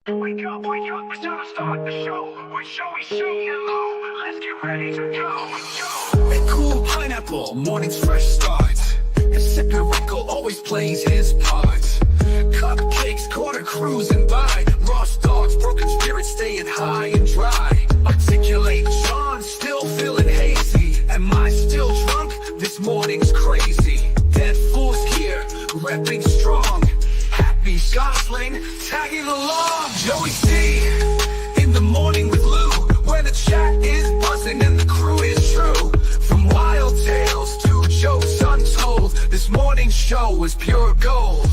Wake up, it's time to start the show. With Joey C and Lou, let's get ready to go. A cool pineapple, morning's fresh start. And sipping Rocko always plays his part. Cupcakes, quarter cruising by. Ross dogs, broken spirits staying high and dry. Articulate John, still feeling hazy. Am I still drunk? This morning's crazy. Dead Fool's here, repping strong. Happy Gosling, tagging along. Joey C, in the morning with Lou, where the chat is buzzing and the crew is true. From wild tales to jokes untold, this morning's show was pure gold.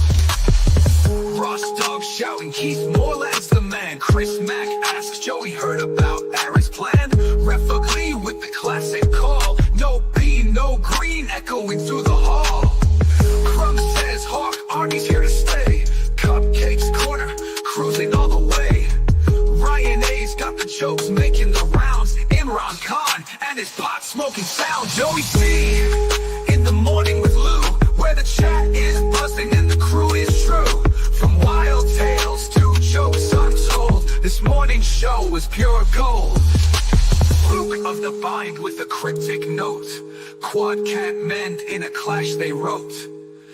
Ross Dog shouting, Keith Moreland's the man. Chris Mack asks Joey heard about Aaron's plan. Ref Ugly with the classic call. No B, no green, echoing through the hall. Crumb says Hawk, Arnie's here to stay. Cupcakes corner, cruising all the way. Ryan A's got the jokes making the rounds. Imran Khan and his pot smoking sound. Joey C, in the morning with Lou, where the chat is buzzing and the crew is true. From wild tales to jokes untold, this morning's show was pure gold. Luke of the Bind with a cryptic note. Quad can't mend in a clash they wrote.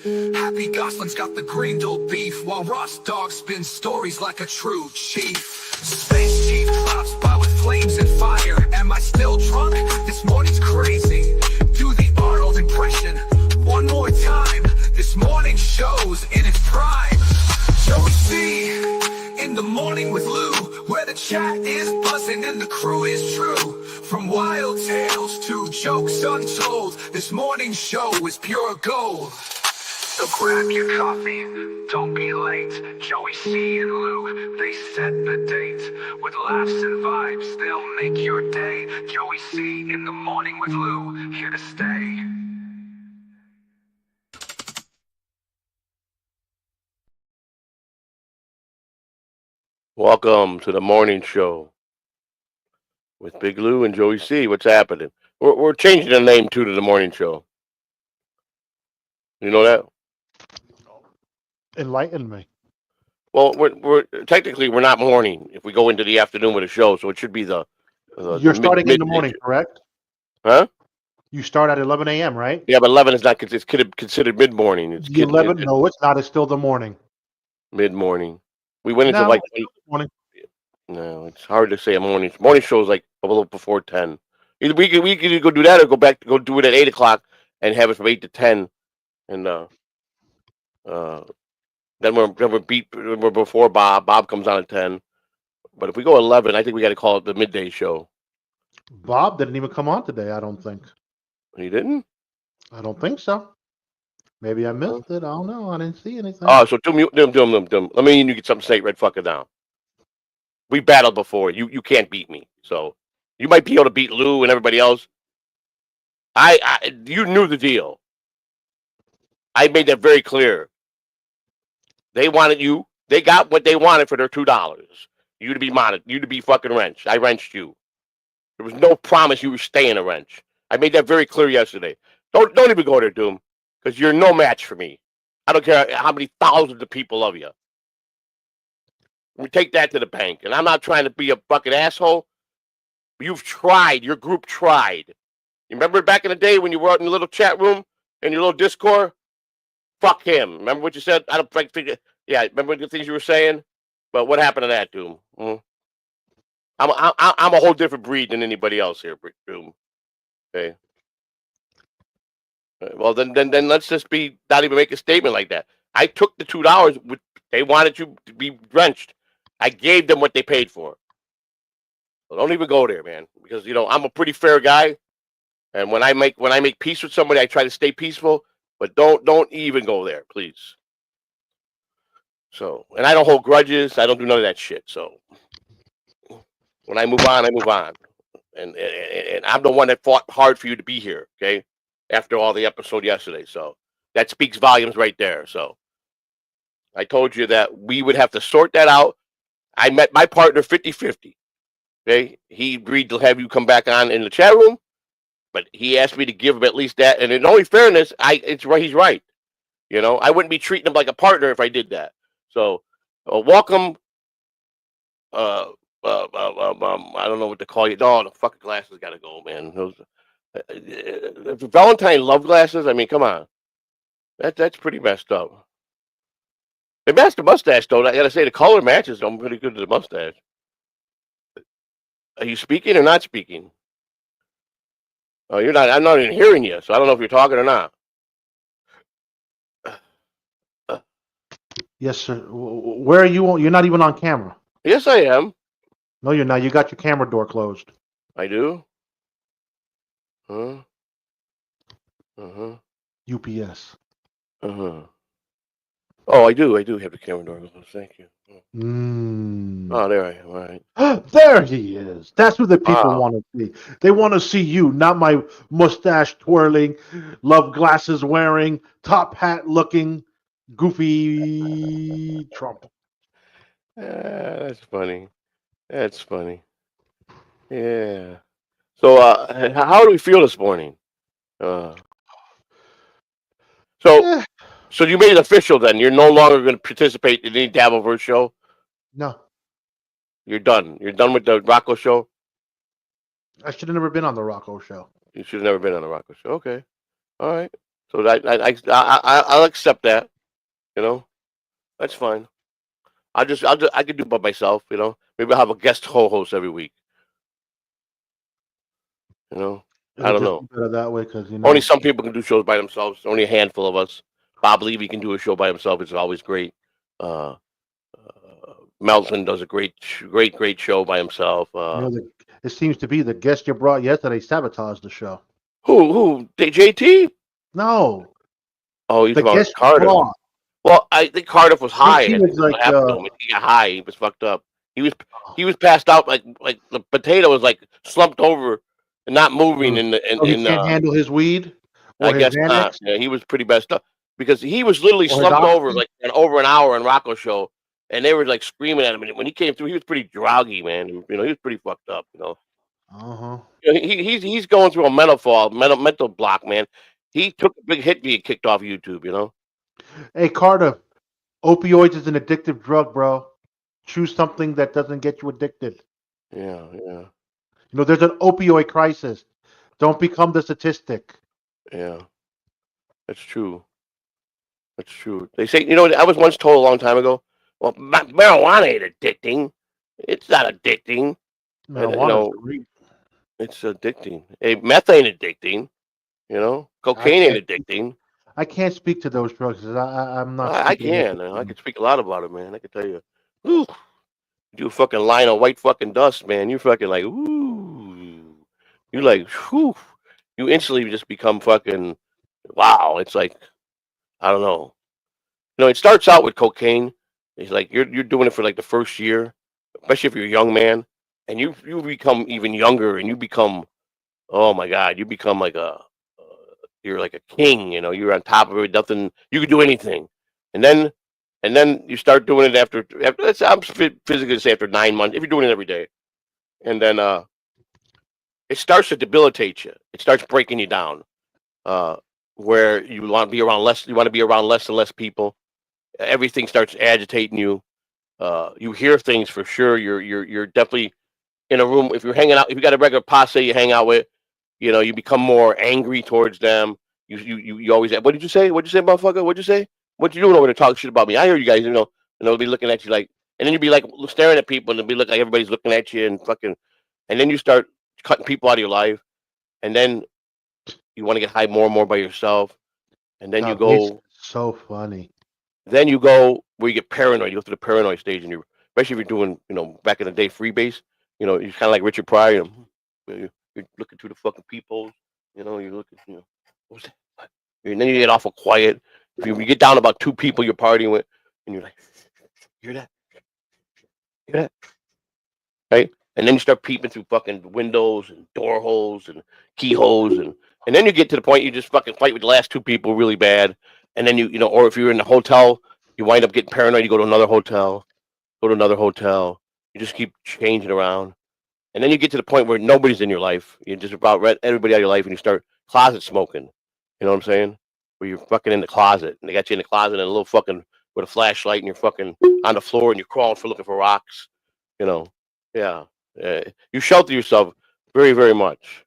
Happy Gosling's got the Greendale beef, while Ross Dog spins stories like a true chief. Space Chief clouds by with flames and fire. Am I still drunk? This morning's crazy. Do the Arnold impression one more time. This morning show's in its prime. Joey C, in the morning with Lou, where the chat is buzzing and the crew is true. From wild tales to jokes untold, this morning's show is pure gold. So grab your coffee, don't be late. Joey C and Lou, they set the date. With laughs and vibes, they'll make your day. Joey C in the morning with Lou, here to stay. Welcome to the morning show with Big Lou and Joey C. What's happening? We're changing the name too to the morning show. You know that? Enlighten me. Well, we're technically we're not morning if we go into the afternoon with a show, so it should be the You're starting in the morning, correct? Huh? You start at 11 a.m., right? Yeah, but 11 is not. It's considered mid morning. It's The 11? No, it's not. It's still the morning. mid morning. We went into No, like it's still the morning. no. It's hard to say a morning. Morning show is like a little before 10. Either we could either go do that or go do it at 8 o'clock and have it from 8 to 10, and then we're before Bob. Bob comes on at 10. But if we go 11, I think we got to call it the midday show. Bob didn't even come on today, I don't think. He didn't? I don't think so. Maybe I missed it. I don't know. I didn't see anything. Oh, so dim. Let me you get something to say right fucking down. We battled before. You can't beat me. So you might be able to beat Lou and everybody else. You knew the deal. I made that very clear. They wanted you. They got what they wanted for their $2. You to be modded. You to be fucking wrenched. I wrenched you. There was no promise you were staying a wrench. I made that very clear yesterday. Don't even go there, Doom, because you're no match for me. I don't care how many thousands of people love you. We take that to the bank. And I'm not trying to be a fucking asshole. You've tried. Your group tried. You remember back in the day when you were out in the little chat room in your little Discord? Fuck him. Remember what you said? I don't think. Yeah, remember the things you were saying? But what happened to that, Doom? I'm a whole different breed than anybody else here, Doom. Okay. Well, then let's just not even make a statement like that. I took the $2. They wanted you to be drenched. I gave them what they paid for. So don't even go there, man, because I'm a pretty fair guy, and when I make peace with somebody, I try to stay peaceful. But don't even go there, please. So, and I don't hold grudges. I don't do none of that shit. So when I move on, I move on. And I'm the one that fought hard for you to be here, okay? After all the episode yesterday. So that speaks volumes right there. So I told you that we would have to sort that out. I met my partner 50-50. Okay? He agreed to have you come back on in the chat room. But he asked me to give him at least that, and in only fairness, it's right. He's right. I wouldn't be treating him like a partner if I did that. So, welcome I don't know what to call you. No, the fucking glasses gotta go, man. Those Valentine love glasses. I mean, come on, that's pretty messed up. They match the mustache though. I gotta say the color matches them pretty good to the mustache. Are you speaking or not speaking? Oh, you're not. I'm not even hearing you, so I don't know if you're talking or not. Yes, sir. Where are you? You're not even on camera. Yes, I am. No, you're not. You got your camera door closed. I do. Huh? Uh-huh. UPS. Uh-huh. Oh, I do. I do have the camera door closed. Thank you. Oh, there I am. All right. There he is. That's who the people Wow. want to see. They want to see you, not my mustache twirling, love glasses wearing, top hat looking, goofy Trump. That's funny. That's funny. Yeah. So, how do we feel this morning? Uh, so, Eh, so you made it official then. You're no longer going to participate in any Dabbleverse show. no, You're done. You're done with the Rocko Show. I should have never been on the Rocko Show. You should have never been on the Rocko Show. Okay. All right. So I'll accept that. You know, that's fine. I could do it by myself. You know, maybe I'll have a guest co-host every week. You know, I It'll don't just know. be better that way because Only some people can do shows by themselves. Only a handful of us. Bob Levy can do a show by himself. It's always great. Uh, Melton does a great show by himself. it seems to be the guest you brought yesterday sabotaged the show. Who? JT? No, Oh, he's the about guest you Cardiff. brought. Well, I think Cardiff was high. He I was think what like, happened to him. He got high. He was fucked up. He was passed out like the potato was like slumped over and not moving in the so he can't handle his weed or I his guess not. Xanax Yeah, he was pretty messed up because he was literally or his slumped over oxy. like over an hour on Rocko Show, and they were like screaming at him. And when he came through, he was pretty groggy, man. You know, he was pretty fucked up. You know, Uh-huh. he's going through a mental block, man. He took a big hit being kicked off YouTube. You know. Hey, Carter, opioids is an addictive drug, bro. Choose something that doesn't get you addicted. Yeah. You know, there's an opioid crisis. Don't become the statistic. Yeah. That's true. That's true. They say, you know, I was once told a long time ago, well, marijuana ain't addicting. It's not addicting. And, you Marijuana is know, great. it's addicting. Hey, meth ain't addicting. You know, I cocaine ain't can't. addicting. I can't speak to those drugs 'cause I'm not. I stupid enough can. to I know. can speak a lot about it, man. I can tell you. Whew, you do a fucking line of white fucking dust, man. You fucking like, ooh. You like, whew. You instantly just become fucking, wow. It's like, I don't know. You know, it starts out with cocaine. It's like you're doing it for like the first year, especially if you're a young man, and you become even younger, and you become, oh my god, you become like you're like a king. You know, you're on top of it. Nothing, you can do anything, and then you start doing it after I'm physically gonna say after 9 months if you're doing it every day, and then it starts to debilitate you. It starts breaking you down. Where you want to be around less, you want to be around less and less people. Everything starts agitating you. You hear things for sure. You're definitely in a room. If you're hanging out, if you got a regular posse you hang out with, you know, you become more angry towards them. You always. What did you say? What'd you say, motherfucker? What'd you say? What you doing over there talking shit about me? I hear you guys. You know, and they'll be looking at you like, and then you'll be like staring at people, and it'll be look like everybody's looking at you and fucking, and then you start cutting people out of your life, and then you want to get high more and more by yourself, and then you It's go. so funny. Then you go where you get paranoid. You go through the paranoid stage, and you, especially if you're doing, you know, back in the day, freebase. You know, you're kind of like Richard Pryor. You're looking through the fucking peepholes. You know, you're looking. You know, what's that? What? And then you get awful quiet. If you get down about 2 people you're partying with, and you're like, hear that? Hear that? Right? And then you start peeping through fucking windows and door holes and keyholes, and then you get to the point you just fucking fight with the last 2 people really bad, and then you know, or if you're in the hotel, you wind up getting paranoid. You go to another hotel, go to another hotel. You just keep changing around, and then you get to the point where nobody's in your life. You just about read everybody out of your life, and you start closet smoking. You know what I'm saying? Where you're fucking in the closet, and they got you in the closet and a little fucking with a flashlight, and you're fucking on the floor, and you're crawling for looking for rocks. You know, yeah. You shelter yourself very, very much.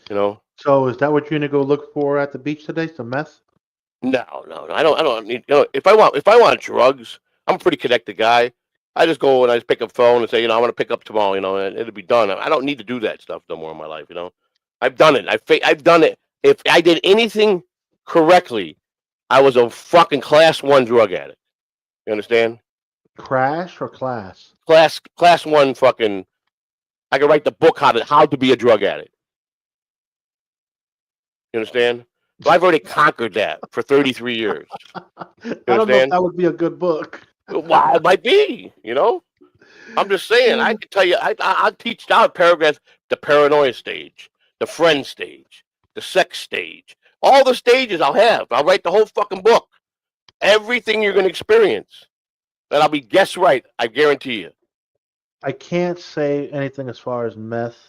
You know. So is that what you're gonna go look for at the beach today? Some meth? No, no, no. I don't need. If I want drugs, I'm a pretty connected guy. I just go and I just pick up phone and say, I want to pick up tomorrow. And it'll be done. I don't need to do that stuff no more in my life. I've done it. I've done it. If I did anything correctly, I was a fucking class 1 drug addict. You understand? Crash or class? Class 1 fucking. I could write the book how to be a drug addict. You understand? So I've already conquered that for 33 years. I don't know if that would be a good book. Well, it might be, I'm just saying, I can tell you, I'll teach down paragraphs, the paranoia stage, the friend stage, the sex stage, all the stages I'll have. I'll write the whole fucking book. Everything you're going to experience. And I'll be guess right, I guarantee you. I can't say anything as far as meth.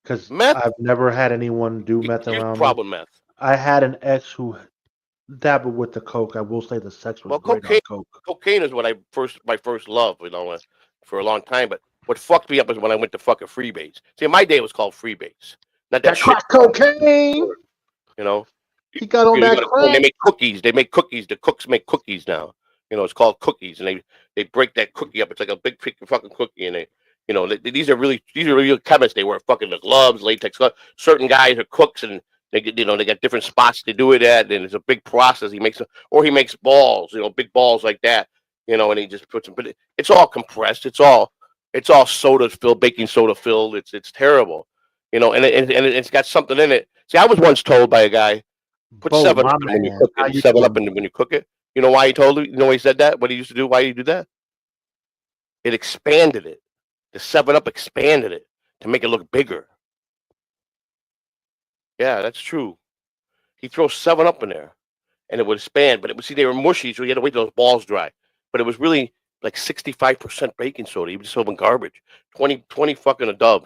Because I've never had anyone do meth around problem me. Meth. I had an ex who dabbled with the coke. I will say the sex was great on coke. Cocaine is my first love, for a long time. But what fucked me up is when I went to fucking freebase. See, in my day it was called freebase. Not that crack cocaine. He got on that crack. They make cookies. They make cookies. The cooks make cookies now. It's called cookies, and they break that cookie up. It's like a big fucking cookie, and these are real chemists. They wear fucking gloves, latex gloves. Certain guys are cooks, and they got different spots to do it at, and it's a big process. He makes balls, big balls like that, and he just puts them. But it's all compressed. It's all soda filled, baking soda filled. It's terrible, and it's got something in it. See, I was once told by a guy, put 7-Up when you cook it. 7-Up when you cook it. You know why he told you? You know why he said that? What he used to do? Why he do that? It expanded it. The 7-Up expanded it to make it look bigger. Yeah, that's true. He throws 7-Up in there, and it would expand. But they were mushy, so you had to wait till those balls dry. But it was really like 65% baking soda. He was just selling garbage. 20 fucking a dub,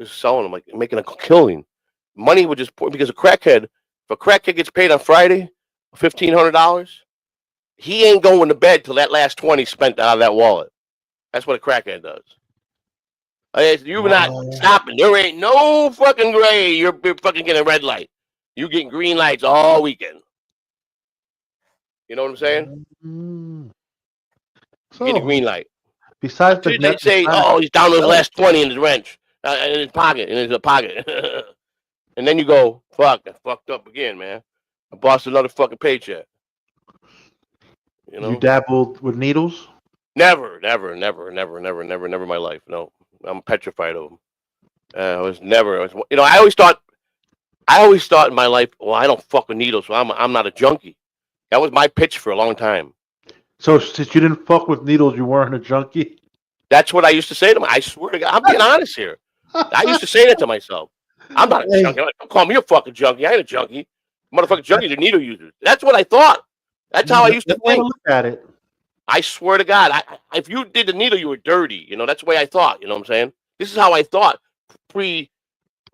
just selling them, like making a killing. Money would just pour because if a crackhead gets paid on Friday, $1,500, he ain't going to bed till that last 20 spent out of that wallet. That's what a crackhead does. You're not stopping. There ain't no fucking gray. You're fucking getting a red light. You getting green lights all weekend. You know what I'm saying? So, get a green light. Besides they say, he's down to the last 20 in his wrench, in his pocket, and then you go, fuck, I fucked up again, man. I bossed another fucking paycheck. You dabbled with needles? Never in my life. No, I'm petrified of them. I was never. I always thought in my life, well, I don't fuck with needles, so I'm not a junkie. That was my pitch for a long time. So since you didn't fuck with needles, you weren't a junkie? That's what I used to say to myself. I swear to God, I'm being honest here. I used to say that to myself. I'm not a junkie. Don't call me a fucking junkie. I ain't a junkie. Motherfucking junkies are needle users. That's what I thought. That's how I used to think. Look at it. I swear to God, if you did the needle, you were dirty. That's the way I thought. You know what I'm saying? This is how I thought pre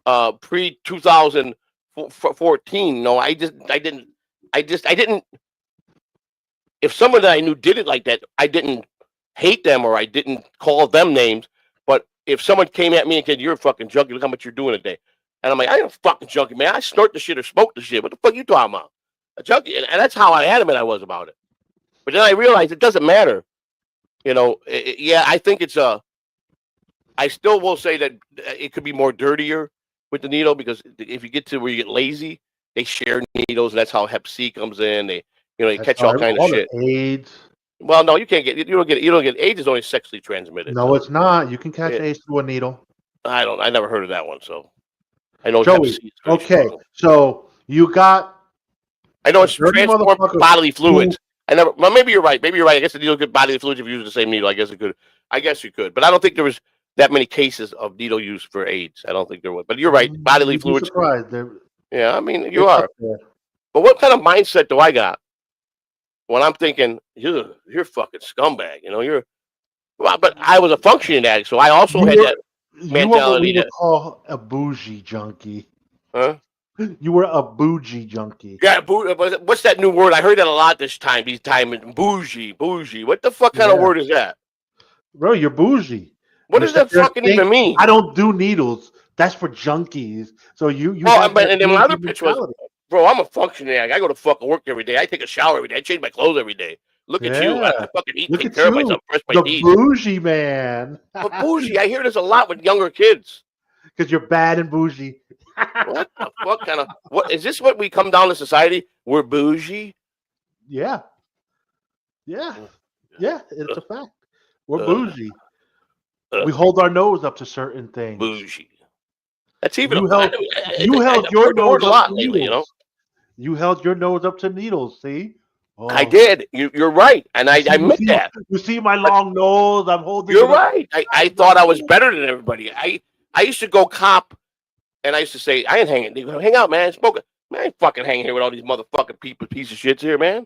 2014. No, I didn't. If someone that I knew did it like that, I didn't hate them or I didn't call them names. But if someone came at me and said, "You're a fucking junkie. Look how much you're doing today," and I'm like, "I ain't a fucking junkie, man. I snort the shit or smoke the shit. What the fuck you talking about? A junkie?" And that's how adamant I was about it. But then I realized it doesn't matter. Yeah, I think it's I still will say that it could be more dirtier with the needle because if you get to where you get lazy, they share needles, and that's how Hep C comes in. They catch all kinds of shit. AIDS. Well, no, you can't get. You don't get. AIDS is only sexually transmitted. No, it's not. You can catch AIDS through a needle. I never heard of that one. So I know. Joey, okay, strong. So you got. I know it's transformed bodily fluids. Well, maybe you're right. I guess the needle could bodily fluids if you use the same needle. I guess you could. But I don't think there was that many cases of needle use for AIDS. I don't think there was. But you're right. Bodily fluids. Yeah, I mean, you are. But what kind of mindset do I got when I'm thinking, you're fucking scumbag? But I was a functioning addict, so I also had that mentality. You were what we would call a bougie junkie. Huh? You were a bougie junkie. Yeah, what's that new word? I heard that a lot this time. Bougie. What the fuck kind of word is that? Bro, you're bougie. What You does sit that there and fucking think, even mean? I don't do needles. That's for junkies. So you Oh, have but that and then my other bougie pitch was, mentality. bro, I'm a functionary. I go to fucking work every day. I take a shower every day. I change my clothes every day. Look at you. I Yeah. fucking eat, Look take at care of you. myself, brush my The teeth. bougie man. But bougie, I hear this a lot with younger kids. Because you're bad and bougie. What the fuck kind of what is this? What we come down to society? We're bougie. Yeah. Yeah. Yeah. It's a fact. We're Uh, bougie. uh, We hold our nose up to certain things. bougie. That's even You a, I, held I've your heard the word nose a up lot to lately. needles. You held your nose up to needles. See? I Oh, did. You're right, and I admit that. you see my But long nose. I'm holding. you're it up. right. I thought I was better than everybody. I used to go cop, and I used to say, I ain't hanging. They go, hang out, man. Smoke it. Man, I ain't fucking hanging here with all these motherfucking people, piece of shits here, man.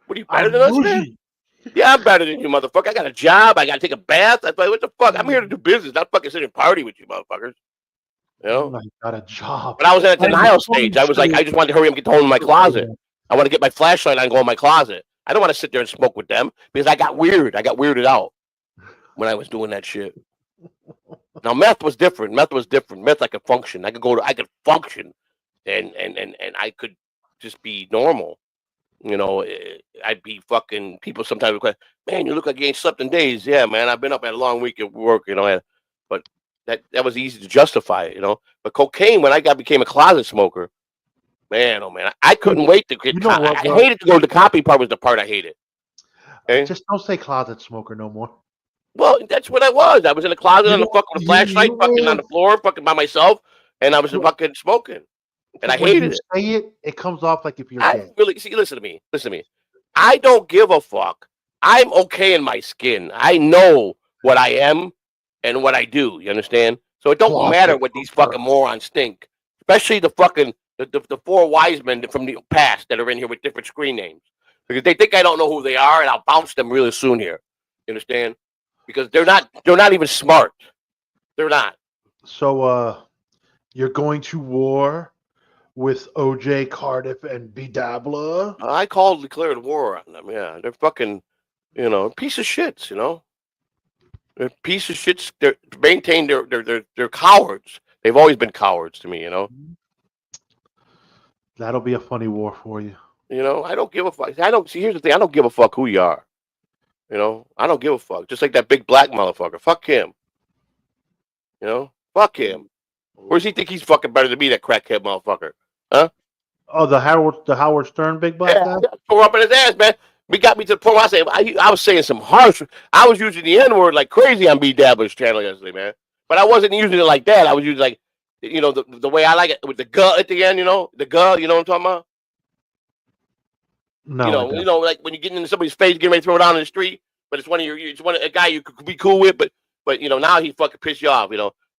What are you better I'm than us, man? bougie. Yeah, I'm better than you, motherfucker. I got a job. I got to take a bath. I thought, what the fuck? I'm here to do business, not fucking sit and party with you, motherfuckers. You know? I got a job. But I was in a I'm denial stage. I was like, I just wanted to hurry up and get home in my closet. I want to get my flashlight on and go in my closet. I don't want to sit there and smoke with them because I got weird. I got weirded out when I was doing that shit. Now meth was different. Meth I could function. I could function, and I could just be normal. You know, I'd be fucking. People sometimes would question, man, you look like you ain't slept in days. Yeah, man, I've been up at a long week at work. You know, but that was easy to justify. You know, but cocaine when I became a closet smoker. Man, oh man, I couldn't wait to get. You know what, I bro? hated to go to the copy part. Was the part I hated. Okay? Just don't say closet smoker no more. Well, that's what I was. I was in the closet on the fucking with a flashlight, fucking on the have, floor, fucking by myself, and I was fucking smoking, and I hated it. Say it, it comes off like if you're I gay. really see. Listen to me. Listen to me. I don't give a fuck. I'm okay in my skin. I know what I am and what I do. You understand? So it don't matter what these fucking morons think, especially the fucking the four wise men from the past that are in here with different screen names because they think I don't know who they are, and I'll bounce them really soon here. You understand? Because they're not even smart. They're not. So you're going to war with OJ, Cardiff, and B Dabla? I declared war on them. Yeah, they're fucking, piece of shits. They're piece of shits. They're maintain they're cowards. They've always been cowards to me. That'll be a funny war for you. I don't give a fuck. I don't see. Here's the thing. I don't give a fuck who you are. I don't give a fuck. Just like that big black motherfucker. Fuck him. Fuck him. Where does he think he's fucking better than me? That crackhead motherfucker. Huh? Oh, the Howard Stern big black guy? Yeah, tore up in his ass, man. We got me to the point where I was saying some harsh. I was using the N-word like crazy on B Dabbler's channel yesterday, man. But I wasn't using it like that. I was using like, the way I like it with the "guh" at the end. The "guh." You know what I'm talking about? No, Like when you get into somebody's face, getting ready to throw it out in the street, but it's a guy you could be cool with, but now he fucking pissed you off.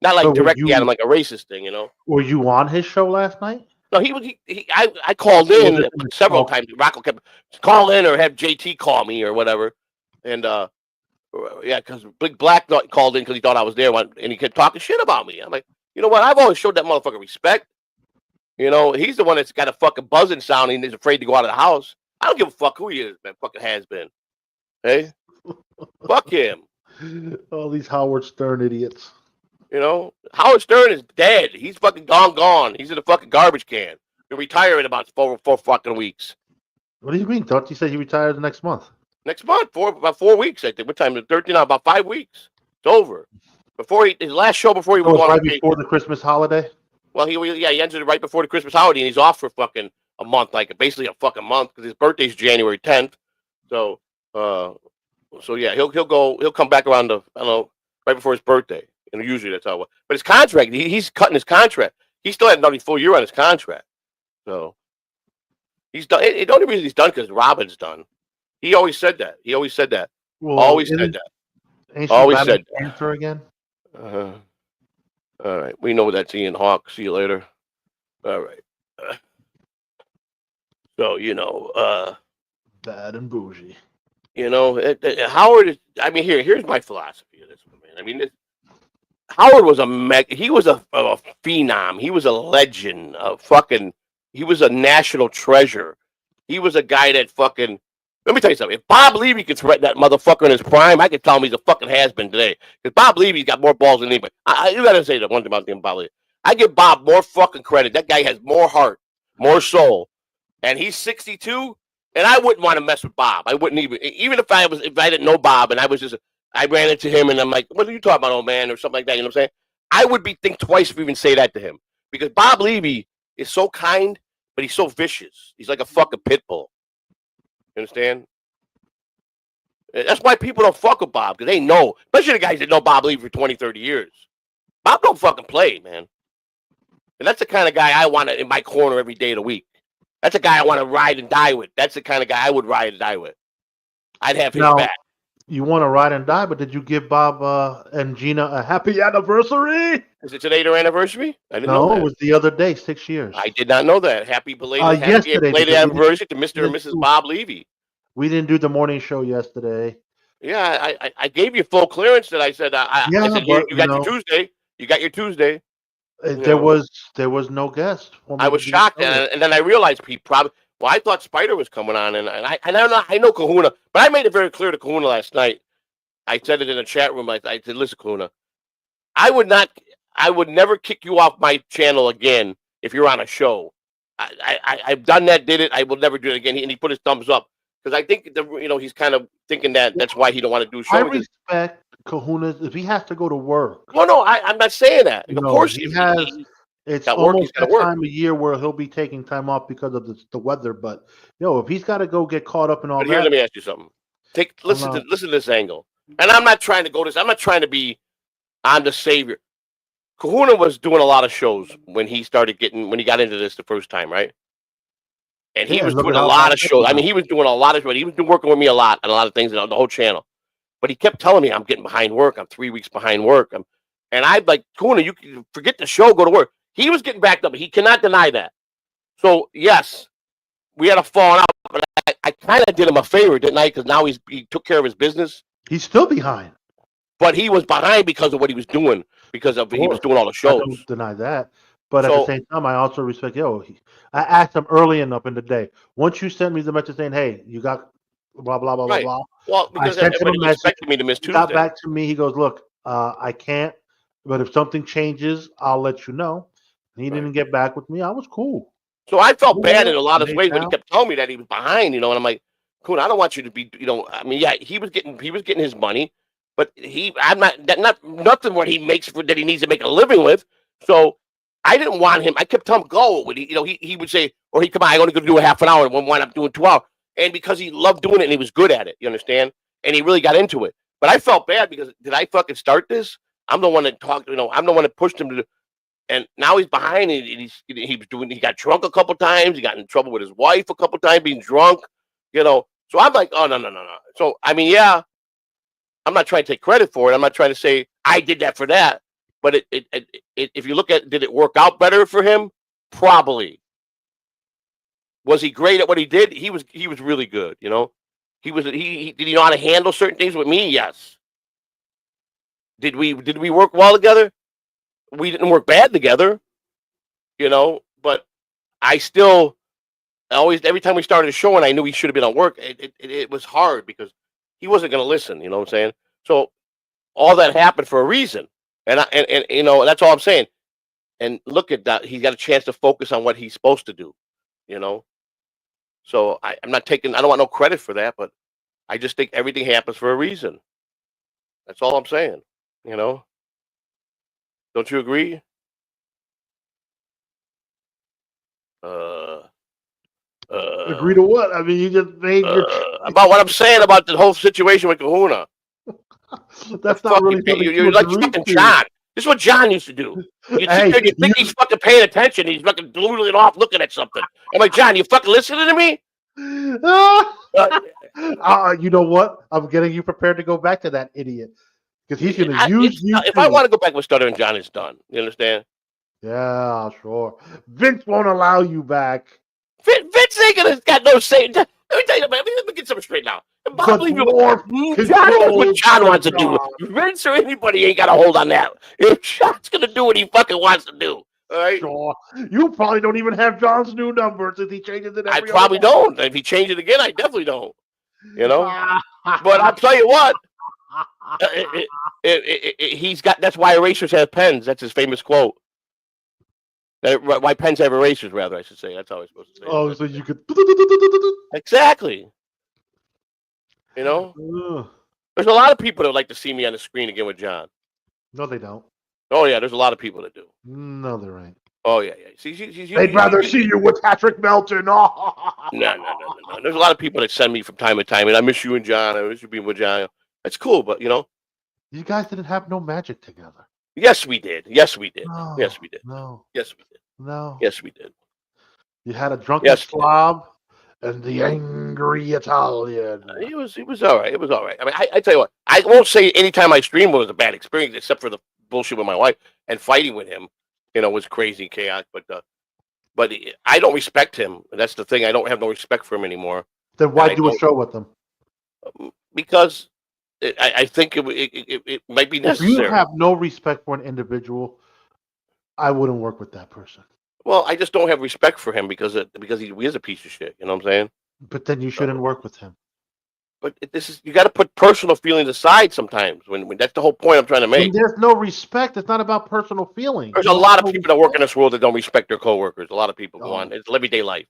Not like directly at him like a racist thing. Were you on his show last night? No, I called in several times. Rocko kept call in or have JT call me or whatever, and yeah, because Big Black called in because he thought I was there, and he kept talking shit about me. I'm like, you know what? I've always showed that motherfucker respect. He's the one that's got a fucking buzzing sound and he's afraid to go out of the house. I don't give a fuck who he is, man. Fucking has been. Fuck him. All these Howard Stern idiots. Howard Stern is dead. He's fucking gone. He's in a fucking garbage can. He'll retire in about four fucking weeks. What do you mean? Don't you say he retired the next month? Next month, about 4 weeks, I think. What time? The 13th, about 5 weeks. It's over. His last show before he was right before the Christmas holiday. Well, he entered it right before the Christmas holiday, and he's off for fucking a month, like basically a fucking month, because his birthday's January 10th. So yeah, he'll come back around right before his birthday. Usually that's how it was. But his contract, he's cutting his contract. He still had another full year on his contract. So he's done. The only reason he's done because Robin's done. He always said that. Well, always said that. Always said that. Answer again. All right. We know that's Ian Hawk. See you later. All right. So, bad and bougie. Howard is, here's my philosophy of this one, man. Howard was he was a phenom. He was a legend. He was a national treasure. He was a guy that fucking, Let me tell you something. If Bob Levy could threaten that motherfucker in his prime, I could tell him he's a fucking has-been today. Because Bob Levy's got more balls than anybody. You got to say that one thing about Bob Levy. I give Bob more fucking credit. That guy has more heart, more soul. And he's 62, and I wouldn't want to mess with Bob. I wouldn't even if I didn't know Bob and I ran into him and I'm like, what are you talking about, old man, or something like that, you know what I'm saying? I would think twice if we even say that to him. Because Bob Levy is so kind, but he's so vicious. He's like a fucking pit bull. You understand? That's why people don't fuck with Bob, because they know, especially the guys that know Bob Levy for 20, 30 years. Bob don't fucking play, man. And that's the kind of guy I want in my corner every day of the week. That's a guy I want to ride and die with. That's the kind of guy I would ride and die with. I'd have his back. You want to ride and die, but did you give Bob and Gina a happy anniversary? Is it today their anniversary? I didn't know that. No, it was the other day, 6 years. I did not know that. Happy belated anniversary to Mr. and Mrs. Bob Levy. We didn't do the morning show yesterday. Yeah, I gave you full clearance that I said, I said you got your Tuesday. You got your Tuesday. There was no guest. I was shocked, and then I realized he probably. Well, I thought Spider was coming on, and I know Kahuna, but I made it very clear to Kahuna last night. I said it in a chat room. I said, "Listen, Kahuna, I would never kick you off my channel again if you're on a show. I've done that, did it. I will never do it again." And he put his thumbs up because I think he's kind of thinking that's why he don't want to do shows. I respect Kahuna if he has to go to work. Well, no, I'm not saying that. Of course, he has. It's almost that time of year where he'll be taking time off because of the weather. But if he's got to go get caught up in all that. Let me ask you something. Listen to this angle. And I'm not trying to go this. I'm not trying to be. I'm the savior. Kahuna was doing a lot of shows when he got into this the first time, right? And he was doing a lot of shows. I mean, he was doing a lot of shows. He was working with me a lot on a lot of things on the whole channel. But he kept telling me I'm getting behind work. I'm 3 weeks behind work. And I'd like, Kahuna, you can forget the show, go to work. He was getting backed up. He cannot deny that. So, yes, we had a falling out, but I kind of did him a favor, didn't I? Because now he took care of his business. He's still behind. But he was behind because of what he was doing, he was doing all the shows. I don't deny that. But at the same time, I also respect, I asked him early enough in the day. Once you sent me the message saying, hey, you got blah, blah, blah, right. blah, well, because everybody expected me to miss Tuesday. He got back to me. He goes, look, I can't, but if something changes, I'll let you know. He didn't get back with me. I was cool. So I felt bad in a lot of ways when he kept telling me that he was behind, and I'm like, Coon, I don't want you to be, I mean, yeah, he was getting his money, but I'm not nothing what he makes that he needs to make a living with. So I didn't want him. I kept telling him go. He would say, or he'd come on, I'm only going to do a half an hour, and wind up doing 2 hours. And because he loved doing it and he was good at it, you understand? And he really got into it. But I felt bad because did I fucking start this? I'm the one that talked, I'm the one that pushed him to. And now he's behind, and he got drunk a couple times. He got in trouble with his wife a couple times, being drunk, So I'm like, oh, no. So, I mean, yeah, I'm not trying to take credit for it. I'm not trying to say I did that for that. But if you look at, did it work out better for him? Probably. Was he great at what he did? He was really good, Did he know how to handle certain things with me? Yes. Did we work well together? We didn't work bad together, but I still every time we started a show and I knew he should have been on work, it was hard because he wasn't going to listen, you know what I'm saying? So all that happened for a reason. And that's all I'm saying. And look at that. He got a chance to focus on what he's supposed to do, So I don't want no credit for that, but I just think everything happens for a reason. That's all I'm saying, Don't you agree? Agree to what? I mean, you just made about what I'm saying about the whole situation with Kahuna. That's not really. You're like fucking John. This is what John used to do. You think he's fucking paying attention. He's fucking doodling off, looking at something. I'm like, John, you fucking listening to me? You know what? I'm getting you prepared to go back to that idiot. Because he's going to use you. If I want to go back with Stuttering John, it's done. You understand? Yeah, sure. Vince won't allow you back. Vince ain't got no say. Let me tell you, man. Let me get something straight now. John knows what John wants to do. Vince or anybody ain't got a hold on that. If John's going to do what he fucking wants to do. All right? Sure. You probably don't even have John's new number since he changes it every I probably don't. If he changes it again, I definitely don't. you know. But I'll tell you what, he's got. That's why erasers have pens. That's his famous quote. Why pens have erasers, rather, I should say. That's how I was supposed to say it. Oh, so you could. Exactly. You know, there's a lot of people that would like to see me on the screen again with John. No, they don't. Oh yeah, there's a lot of people that do. No, there ain't. Oh yeah. See, they'd rather see you with Patrick Melton. No. There's a lot of people that send me from time to time, and I miss you and John. I miss you being with John. That's cool, but you guys didn't have no magic together. Yes, we did. Yes, we did. No, yes, we did. No. Yes, we did. No. Yes, we did. You had a drunken slob and the angry Italian. It was all right. It was all right. I mean, I tell you what, I won't say anytime I stream was a bad experience, except for the bullshit with my wife and fighting with him. Was crazy chaos. But I don't respect him. That's the thing. I don't have no respect for him anymore. Then why do a show with him? Because I think it might be necessary. If you have no respect for an individual, I wouldn't work with that person. Well, I just don't have respect for him because he is a piece of shit. You know what I'm saying? But then you shouldn't work with him. But you got to put personal feelings aside sometimes. When that's the whole point I'm trying to make. When there's no respect. It's not about personal feelings. There's a lot of people that work in this world that don't respect their coworkers. A lot of people go on. It's everyday life.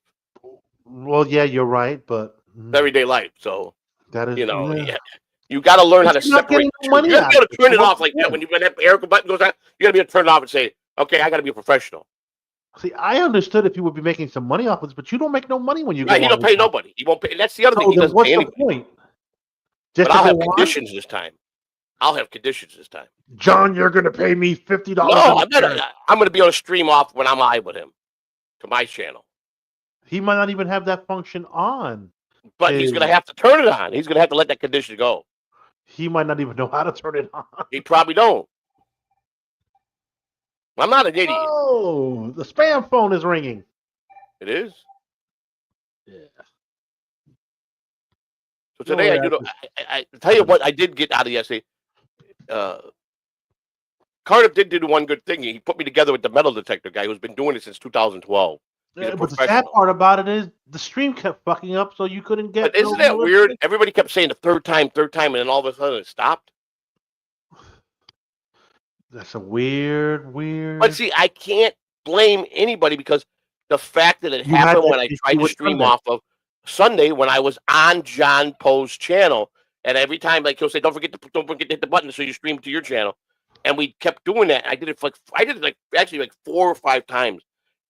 Well, yeah, you're right, but it's everyday life. So that is, yeah. You got to learn how to separate. You got to be able to turn it off like that. When that Erica button goes on, you got to be able to turn it off and say, "Okay, I got to be a professional." See, I understood if you would be making some money off of this, but you don't make no money when you go. Right, he don't pay nobody. He won't pay. That's the other thing. He doesn't what's pay the anybody. point? But I'll have conditions this time. I'll have conditions this time. John, you're going to pay me $50. No, I'm going to be able to stream off when I'm live with him to my channel. He might not even have that function on. But he's going to have to turn it on. He's going to have to let that condition go. He might not even know how to turn it on. He probably don't. I'm not an idiot. Oh, the spam phone is ringing. It is? Yeah. So today I tell you what I did get out of yesterday. Cardiff did do one good thing. He put me together with the metal detector guy who's been doing it since 2012. Yeah, but the sad part about it is the stream kept fucking up, so you couldn't get. But isn't that weird? Everybody kept saying the third time, and then all of a sudden it stopped. That's a weird. But see, I can't blame anybody because the fact that it happened when I tried to stream off of Sunday when I was on John Poe's channel, and every time like he'll say, "Don't forget to hit the button so you stream to your channel," and we kept doing that. I did it actually 4 or 5 times,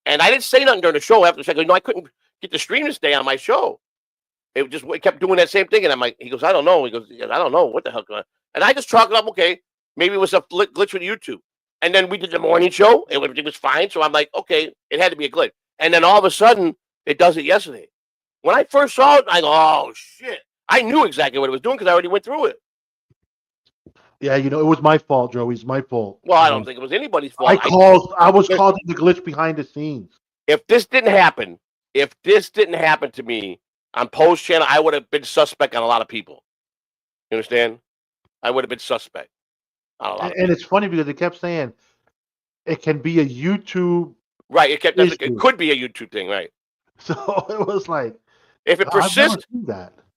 and I didn't say nothing during the show after the show. I go, "No, I couldn't get the stream to stay on my show." It kept doing that same thing, and I'm like, he goes, "I don't know." He goes, "I don't know what the hell going on," and I just chalk it up. Okay, maybe it was a glitch with YouTube, and then we did the morning show. It was fine, so I'm like, okay, it had to be a glitch, and then all of a sudden it does it yesterday. When I first saw it, I go, "Oh shit!" I knew exactly what it was doing because I already went through it. Yeah, it was my fault, Joey. It's my fault. Well, I don't think it was anybody's fault. I was causing the glitch behind the scenes. If this didn't happen to me on Poe's channel, I would have been suspect on a lot of people. You understand? I would have been suspect on a lot. And it's funny because they kept saying it can be a YouTube. Right. It could be a YouTube thing. Right. So it was like, if it persists,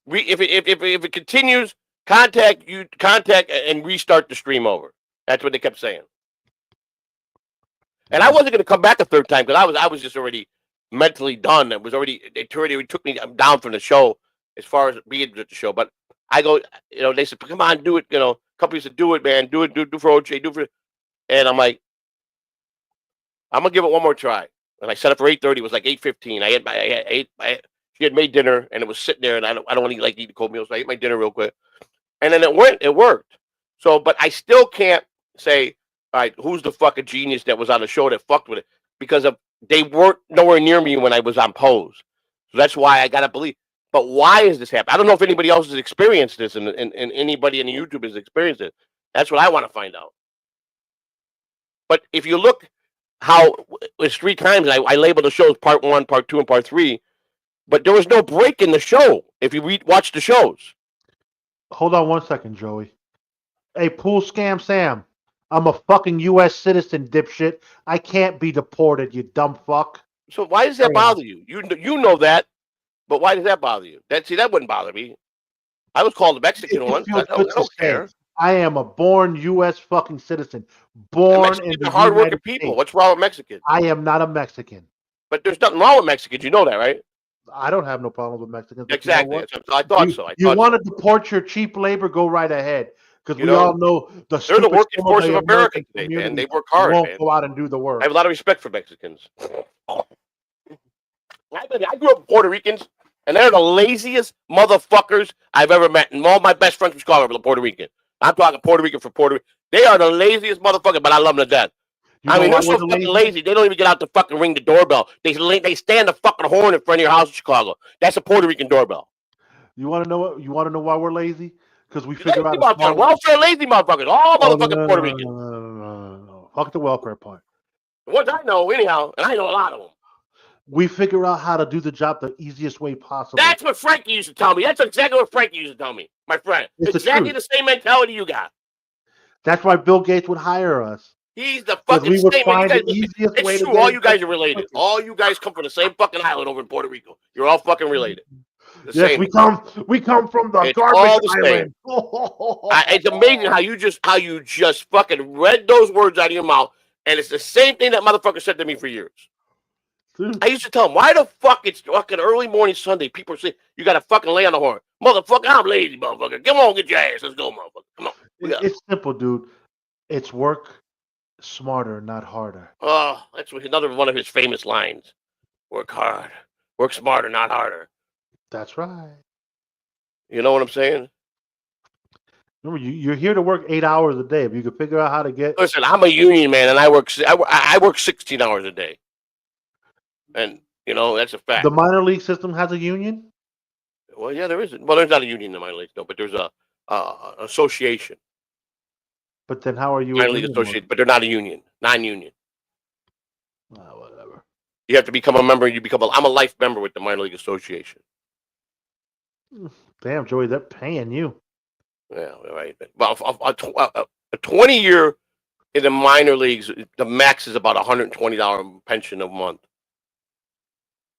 if it continues, contact and restart the stream over. That's what they kept saying. And I wasn't going to come back a third time because I was just already mentally done. It already took me down from the show as far as being at the show. But I go, they said, "Come on, do it." Companies said, "Do it, man. Do it. Do for OJ. Do for." And I'm like, I'm gonna give it one more try. And I set up for 8:30. It was like 8:15. She had made dinner and it was sitting there, and I don't want to eat cold meals, so I ate my dinner real quick. And then it worked. So, but I still can't say, all right, who's the fucking genius that was on the show that fucked with it? Because they weren't nowhere near me when I was on Pose. So that's why I gotta believe. But why is this happening? I don't know if anybody else has experienced this, and anybody in YouTube has experienced it. That's what I want to find out. But if you look how it's 3 times, I labeled the shows part 1, part 2, and part 3, but there was no break in the show if you watch the shows. Hold on 1 second, Joey. Hey, Pool Scam Sam, I'm a fucking U.S. citizen, dipshit. I can't be deported, you dumb fuck. So why does that bother you? You know that, but why does that bother you? That wouldn't bother me. I was called a Mexican once. I Good to don't say. care. I am a born U.S. fucking citizen, And born Mexicans in the are hardworking United people. States. What's wrong with Mexicans? I am not a Mexican. But there's nothing wrong with Mexicans. You know that, right? I don't have no problems with Mexicans. But Exactly. You know what? I thought so. You want to deport your cheap labor? Go right ahead. Because we all know the they're the stupid working scum force of the America American today, community man. They work hard, won't man. go out and do the work. I have a lot of respect for Mexicans. I grew up with Puerto Ricans, and they're the laziest motherfuckers I've ever met. And all my best friends from Chicago are Puerto Rican. I'm talking Puerto Rican for Puerto Rican. They are the laziest motherfuckers, but I love them to death. I mean, they're so fucking lazy. They don't even get out to fucking ring the doorbell. They stand the fucking horn in front of your house in Chicago. That's a Puerto Rican doorbell. You want to know what? You want to know why we're lazy? Because we figure out a smart welfare lazy motherfuckers. All motherfucking Puerto Ricans. No. Fuck the welfare part. The ones I know, anyhow, and I know a lot of them. We figure out how to do the job the easiest way possible. That's what Frankie used to tell me. That's exactly what Frankie used to tell me, my friend. It's exactly the same mentality you got. That's why Bill Gates would hire us. He's the fucking same way. It's true. All you guys are related. Quicker. All you guys come from the same fucking island over in Puerto Rico. You're all fucking related. Yes, we come from the garbage island. It's amazing how you just fucking read those words out of your mouth, and it's the same thing that motherfucker said to me for years. I used to tell him, why the fuck it's fucking early morning Sunday? People say you gotta fucking lay on the horn. Motherfucker, I'm lazy, motherfucker. Come on, get your ass. Let's go, motherfucker. Come on. It's simple, dude. It's work smarter, not harder. Oh, that's another one of his famous lines. Work hard. Work smarter, not harder. That's right. You know what I'm saying? Remember, you're here to work 8 hours a day. If you could figure out how to get. Listen, I'm a union man, and I work 16 hours a day. And, you know, that's a fact. The minor league system has a union? Well, yeah, there is. Well, there's not a union in the minor leagues, no, but there's a association. But then how are you minor league association? But they're not a union, non-union. Whatever. You have to become a member. I'm a life member with the minor league association. Damn, Joey, they're paying you. Yeah, right. Well, a 20-year in the minor leagues, the max is about $120 pension a month.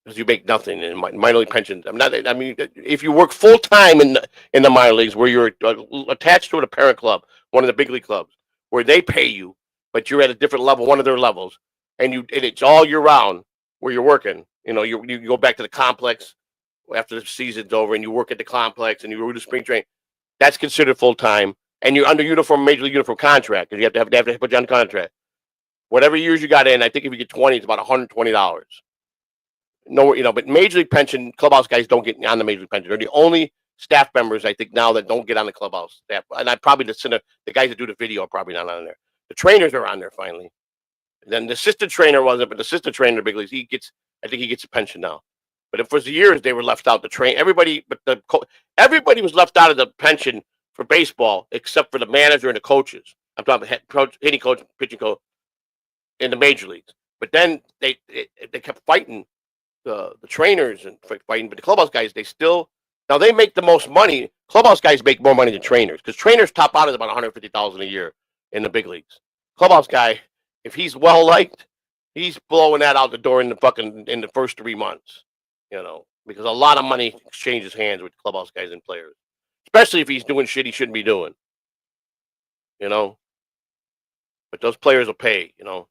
Because you make nothing in minor league pensions. I mean, if you work full time in the minor leagues, where you're attached to a parent club, one of the big league clubs, where they pay you, but you're at a different level, one of their levels, and it's all year round where you're working. You know, you go back to the complex after the season's over, and you work at the complex, and you go to spring training. That's considered full time, and you're under major league uniform contract, and you have to put you on contract. Whatever years you got in, I think if you get 20, it's about $120. No, you know, but major league pension, clubhouse guys don't get on the major league pension. They're the only staff members, I think, now that don't get on the clubhouse staff. And I probably the guys that do the video are probably not on there. The trainers are on there finally. And then the assistant trainer wasn't, but the assistant trainer in the big leagues, I think he gets a pension now. But for the years they were left out. Everybody was left out of the pension for baseball except for the manager and the coaches. I'm talking about hitting coach, pitching coach in the major leagues. But then they kept fighting. The trainers and fighting, but the clubhouse guys, they make the most money. Clubhouse guys make more money than trainers because trainers top out at about $150,000 a year in the big leagues. Clubhouse guy, if he's well liked, he's blowing that out the door in the first 3 months, you know, because a lot of money exchanges hands with clubhouse guys and players, especially if he's doing shit he shouldn't be doing, you know. But those players will pay, you know,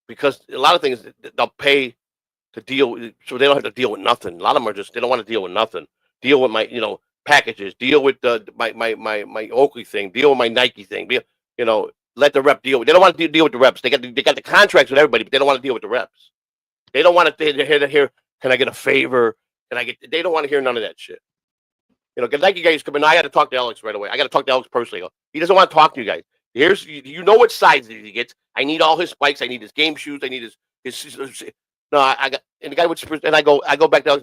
because a lot of things they'll pay to deal with, so they don't have to deal with nothing. A lot of them are just, they don't want to deal with nothing. Deal with my, you know, packages. Deal with my Oakley thing. Deal with my Nike thing. You know, let the rep deal with. They don't want to deal with the reps. They got the contracts with everybody, but they don't want to deal with the reps. They don't want to hear. Can I get a favor? They don't want to hear none of that shit. You know, the Nike guys come in. I got to talk to Alex right away. I got to talk to Alex personally. He doesn't want to talk to you guys. You know what size he gets. I need all his spikes. I need his game shoes. I need his no, I got, and the guy would, and I go back down.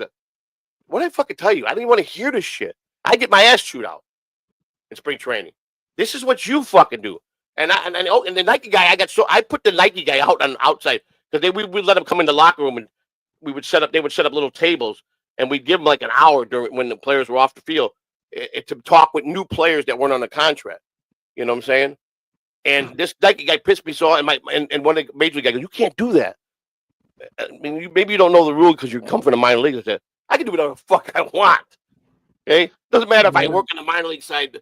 What did I fucking tell you? I didn't want to hear this shit. I get my ass chewed out in spring training. This is what you fucking do. And the Nike guy, I put the Nike guy out on the outside because we would let him come in the locker room and they would set up little tables and we'd give him like an hour during when the players were off the field to talk with new players that weren't on the contract. You know what I'm saying? And this Nike guy pissed me so, and one of the major league guys goes, "You can't do that." I mean, maybe you don't know the rule because you come from the minor leagues. I can do whatever the fuck I want. Okay? Doesn't matter if I work in the minor league side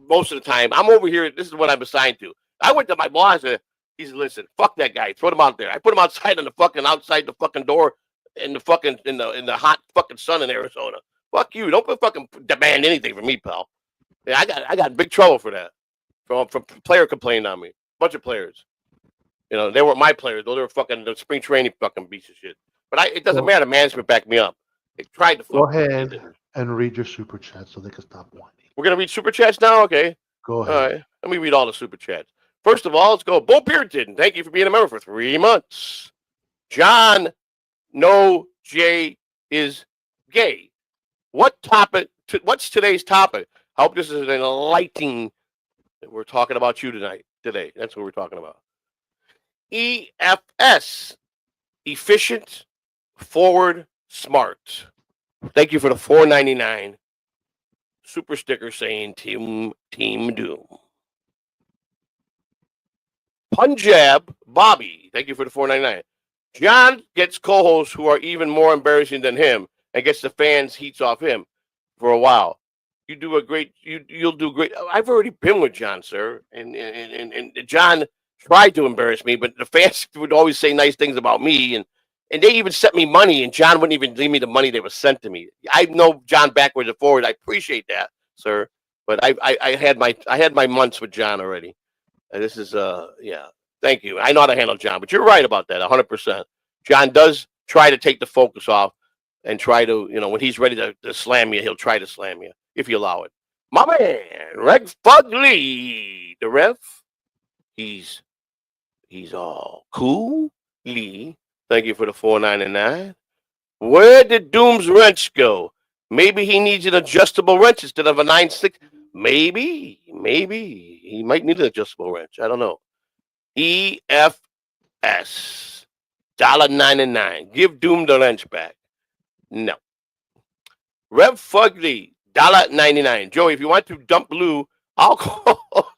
most of the time. I'm over here. This is what I'm assigned to. I went to my boss and he said, listen, fuck that guy. Throw him out there. I put him outside outside the fucking door in the hot fucking sun in Arizona. Fuck you. Don't fucking demand anything from me, pal. Yeah, I got in big trouble for that. From player complaining on me. Bunch of players. You know, they weren't my players. Those were fucking the spring training fucking piece of shit. But it doesn't matter. Management backed me up. They tried to go ahead and read your super chat so they can stop whining. We're gonna read super chats now? Okay. Go ahead. All right. Let me read all the super chats. First of all, let's go. Bo Beardton, thank you for being a member for 3 months. John, no, Jay is gay. What's today's topic? I hope this is an enlightening. We're talking about you today. That's what we're talking about. EFS, efficient, forward, smart. Thank you for the $4.99 super sticker saying Team Doom. Punjab Bobby, thank you for the $4.99. John gets co-hosts who are even more embarrassing than him and gets the fans' heats off him for a while. You'll do great. I've already been with John, sir, and John tried to embarrass me, but the fans would always say nice things about me, and they even sent me money, and John wouldn't even leave me the money they were sent to me. I know John backwards and forward. I appreciate that, sir, but I had my months with John already. This is yeah. Thank you. I know how to handle John, but you're right about that, 100%. John does try to take the focus off and try to, when he's ready to slam you, he'll try to slam you if you allow it. My man, Reg Fugly, the ref, he's all cool. Lee, thank you for the $4.99. Where did Doom's wrench go? Maybe he needs an adjustable wrench instead of a 9.6. Maybe he might need an adjustable wrench. I don't know. EFS $1.99. Give Doom the wrench back. No. Rev Fugly $1.99. Joey, if you want to dump Lou, I'll call.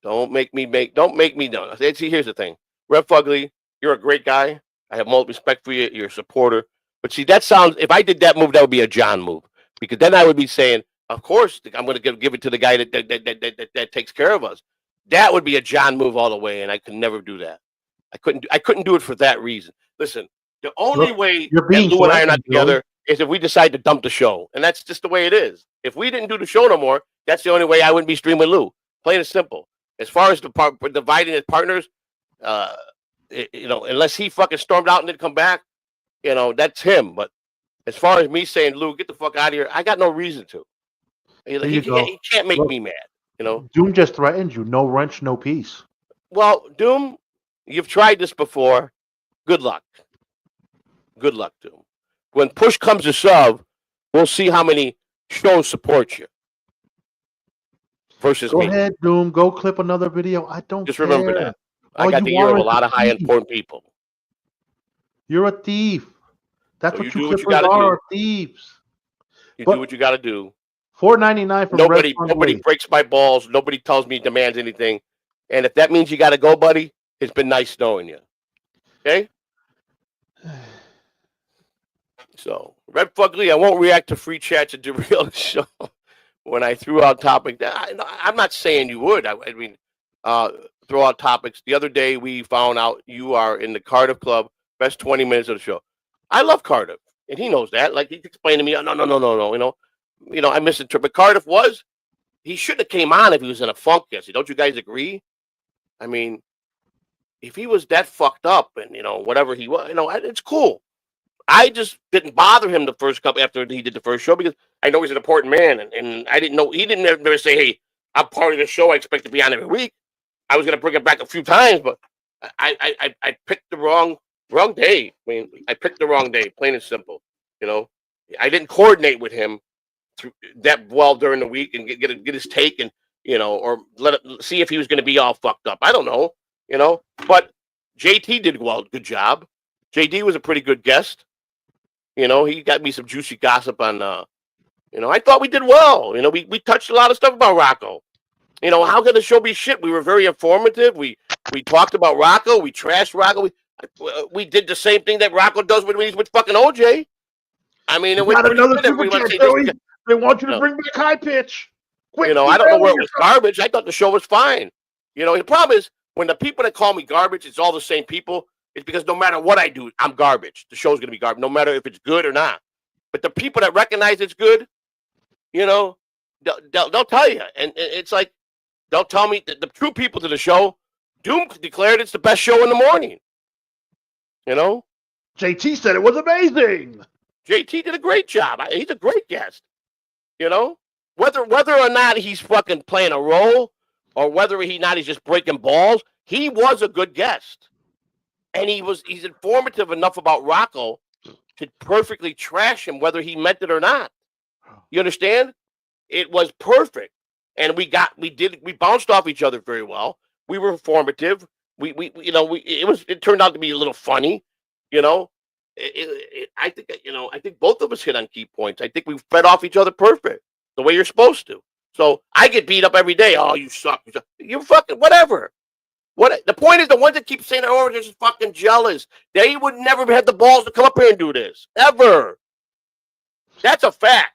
Don't make me know. See, here's the thing. Rev Fugly, you're a great guy. I have more respect for you. You're a supporter. But see, that sounds. If I did that move, that would be a John move, because then I would be saying, of course, I'm going to give it to the guy that takes care of us. That would be a John move all the way, and I could never do that. I couldn't do it for that reason. Listen, the only way that Lou and I are not together is if we decide to dump the show, and that's just the way it is. If we didn't do the show no more, that's the only way I wouldn't be streaming Lou. Plain and simple. As far as dividing his partners, unless he fucking stormed out and didn't come back, that's him. But as far as me saying, Lou, get the fuck out of here, I got no reason to. He can't make me mad. Doom just threatened you. No wrench, no peace. Well, Doom, you've tried this before. Good luck. Good luck, Doom. When push comes to shove, we'll see how many shows support you. Versus me. Go ahead, Doom. Go clip another video. I don't just remember that. I got the ear of a lot of high important people. You're a thief. That's what you clippers are, thieves. You do what you got to do. $4.99 from nobody breaks my balls. Nobody tells me demands anything. And if that means you got to go, buddy, it's been nice knowing you. Okay? So, Red Fugly, I won't react to free chats and derail the show when I threw out topics. I'm not saying you would. I mean, throw out topics. The other day, we found out you are in the Cardiff Club, best 20 minutes of the show. I love Cardiff, and he knows that. Like, he explained to me, no. I misinterpreted. Cardiff he shouldn't have came on if he was in a funk yesterday. Don't you guys agree? I mean, if he was that fucked up and, whatever he was, it's cool. I just didn't bother him the first couple after he did the first show because I know he's an important man. And I didn't know, he didn't ever say, hey, I'm part of the show. I expect to be on every week. I was going to bring it back a few times, but I picked the wrong day. I mean, I picked the wrong day, plain and simple. I didn't coordinate with him that well during the week and get his take and, or see if he was going to be all fucked up. I don't know, but JT did good job. JD was a pretty good guest. He got me some juicy gossip on, I thought we did well. We touched a lot of stuff about Rocko. How could the show be shit? We were very informative. We talked about Rocko. We trashed Rocko. We did the same thing that Rocko does when he's with fucking OJ. I mean, They want you to No. bring back high pitch. Quit I don't know where it derailing was garbage. I thought the show was fine. The problem is when the people that call me garbage, it's all the same people. It's because no matter what I do, I'm garbage. The show's going to be garbage, no matter if it's good or not. But the people that recognize it's good, they'll tell you. And it's like, they'll tell me that the true people to the show, Doom declared it's the best show in the morning. JT said it was amazing. JT did a great job. He's a great guest. Whether or not he's fucking playing a role or whether he's just breaking balls, he was a good guest. And he's informative enough about Rocko to perfectly trash him whether he meant it or not. You understand? It was perfect. And we bounced off each other very well. We were informative. It turned out to be a little funny, I think both of us hit on key points. I think we fed off each other perfect, the way you're supposed to. So I get beat up every day. Oh, you suck. You fucking whatever. The point is the ones that keep saying, oh, they're just fucking jealous. They would never have the balls to come up here and do this. Ever. That's a fact.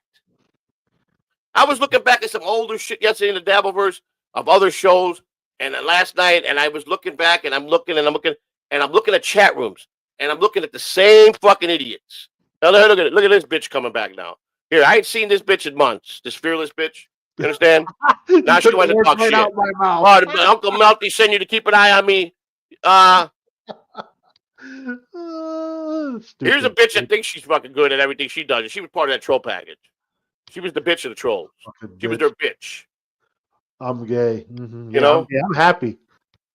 I was looking back at some older shit yesterday in the Dabbleverse of other shows and last night, and I was looking back and I'm looking at chat rooms and I'm looking at the same fucking idiots. Now look at it. Look at this bitch coming back now. Here, I ain't seen this bitch in months. This fearless bitch. You understand? Now she went to talk shit. Out my mouth. Oh, Uncle Melty sent you to keep an eye on me. Here's a bitch that thinks she's fucking good at everything she does. And she was part of that troll package. She was the bitch of the trolls. She was their bitch. I'm gay. Mm-hmm. I'm happy.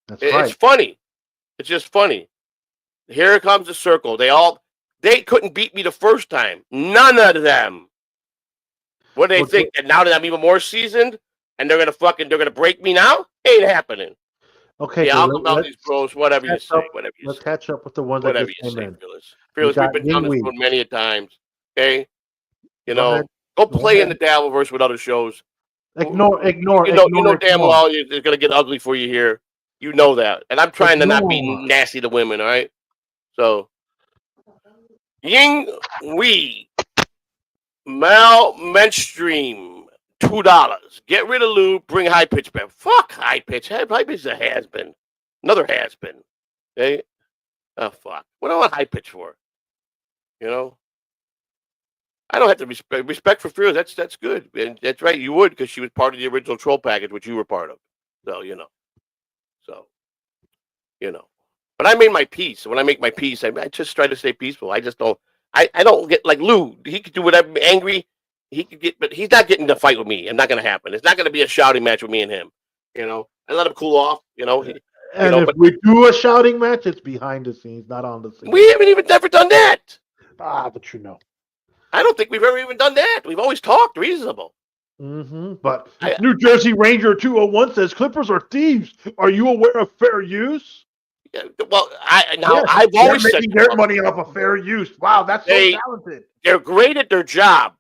That's It's right. funny. It's just funny. Here comes the circle. They couldn't beat me the first time. None of them. What do they think? That now that I'm even more seasoned and they're gonna break me now? Ain't happening. Okay. Yeah, I'll come out these bros, whatever you say. Let's catch up with the ones whatever that you just say, came in. Fearless, we've been down this road many a times. Okay? Go Go play in ahead. the Dabbleverse with other shows. Ignore. You know damn well it's gonna get ugly for you here. You know that. And I'm trying to not be nasty to women, all right? So Ying Wee Mal Menstream $2. Get rid of Lou, bring high pitch back. Fuck high pitch. High pitch is a has-been. Another has-been. Okay? Oh fuck. What do I want high pitch for? I don't have to respect for Fearless. That's good. And that's right, you would, because she was part of the original troll package, which you were part of. So, But I made my peace. When I make my peace, I just try to stay peaceful. I just don't. I don't get like Lou. He could do whatever. Angry, he could get, but he's not getting in a fight with me. It's not going to happen. It's not going to be a shouting match with me and him. I let him cool off. If we do a shouting match, it's behind the scenes, not on the scenes. We haven't even never done that. But I don't think we've ever even done that. We've always talked reasonable. Mm-hmm. But New Jersey Ranger 201 says Clippers are thieves. Are you aware of fair use? Yeah, well, I've always said making their money off of fair use. Wow, that's so talented. They're great at their job.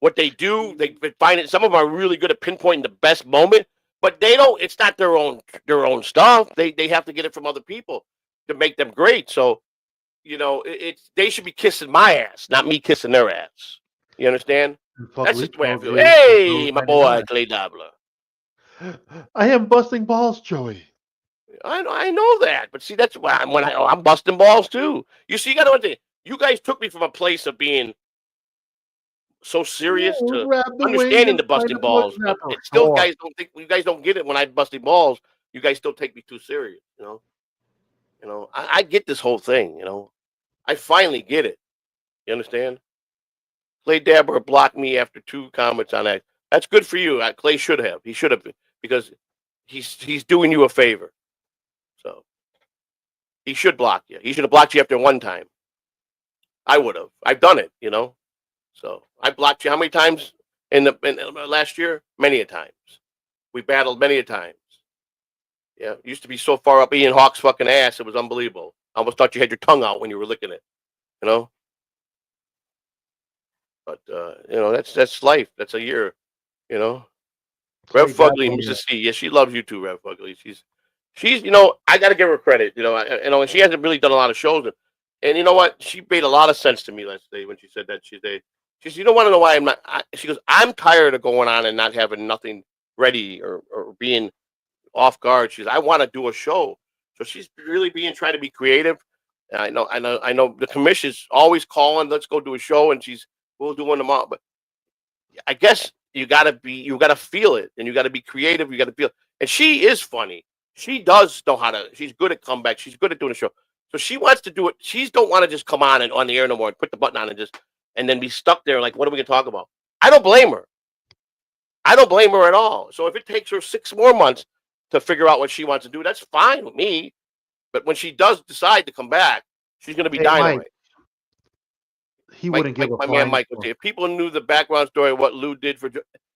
What they do, they find it. Some of them are really good at pinpointing the best moment, but they don't. It's not their own stuff. They have to get it from other people to make them great. So, they should be kissing my ass, not me kissing their ass. You understand? That's just the way I feel. Hey, my boy, Clay Dobler. I am busting balls, Joey. I know that, but see, that's why I'm busting balls too. You see, you got to understand. You guys took me from a place of being so serious to understanding the busting balls. But it's still, you guys don't get it when I'm busting balls. You guys still take me too serious. I get this whole thing. I finally get it. You understand? Clay Dabber blocked me after 2 comments on that. That's good for you. Clay should have. He should have, because he's doing you a favor. So he should block you. He should have blocked you after 1 time. I would have. I've done it. So I blocked you how many times in the last year? Many a times. We battled many a times. Yeah, used to be so far up Ian Hawke's fucking ass, it was unbelievable. I almost thought you had your tongue out when you were licking it. But that's life. That's a year. Rev Fugly, Mrs. C. Yeah, she loves you too, Rev Fugly. She's I got to give her credit. And she hasn't really done a lot of shows. And you know what? She made a lot of sense to me last day when she said that. She She says, you don't want to know why I'm not. She goes, I'm tired of going on and not having nothing ready or being off guard. She goes, I want to do a show. So she's really trying to be creative. And I know the commission's always calling, let's go do a show. And we'll do one tomorrow. But I guess you gotta feel it, and you gotta be creative. You gotta feel. And she is funny. She does know how to. She's good at comeback. She's good at doing a show. So she wants to do it. She don't want to just come on and on the air no more and put the button on and then be stuck there. Like, what are we gonna talk about? I don't blame her. I don't blame her at all. So if it takes her 6 more months to figure out what she wants to do, that's fine with me. But when she does decide to come back, she's gonna be dynamite. Mike, he wouldn't give a my man Mike would say, if people knew the background story of what Lou did for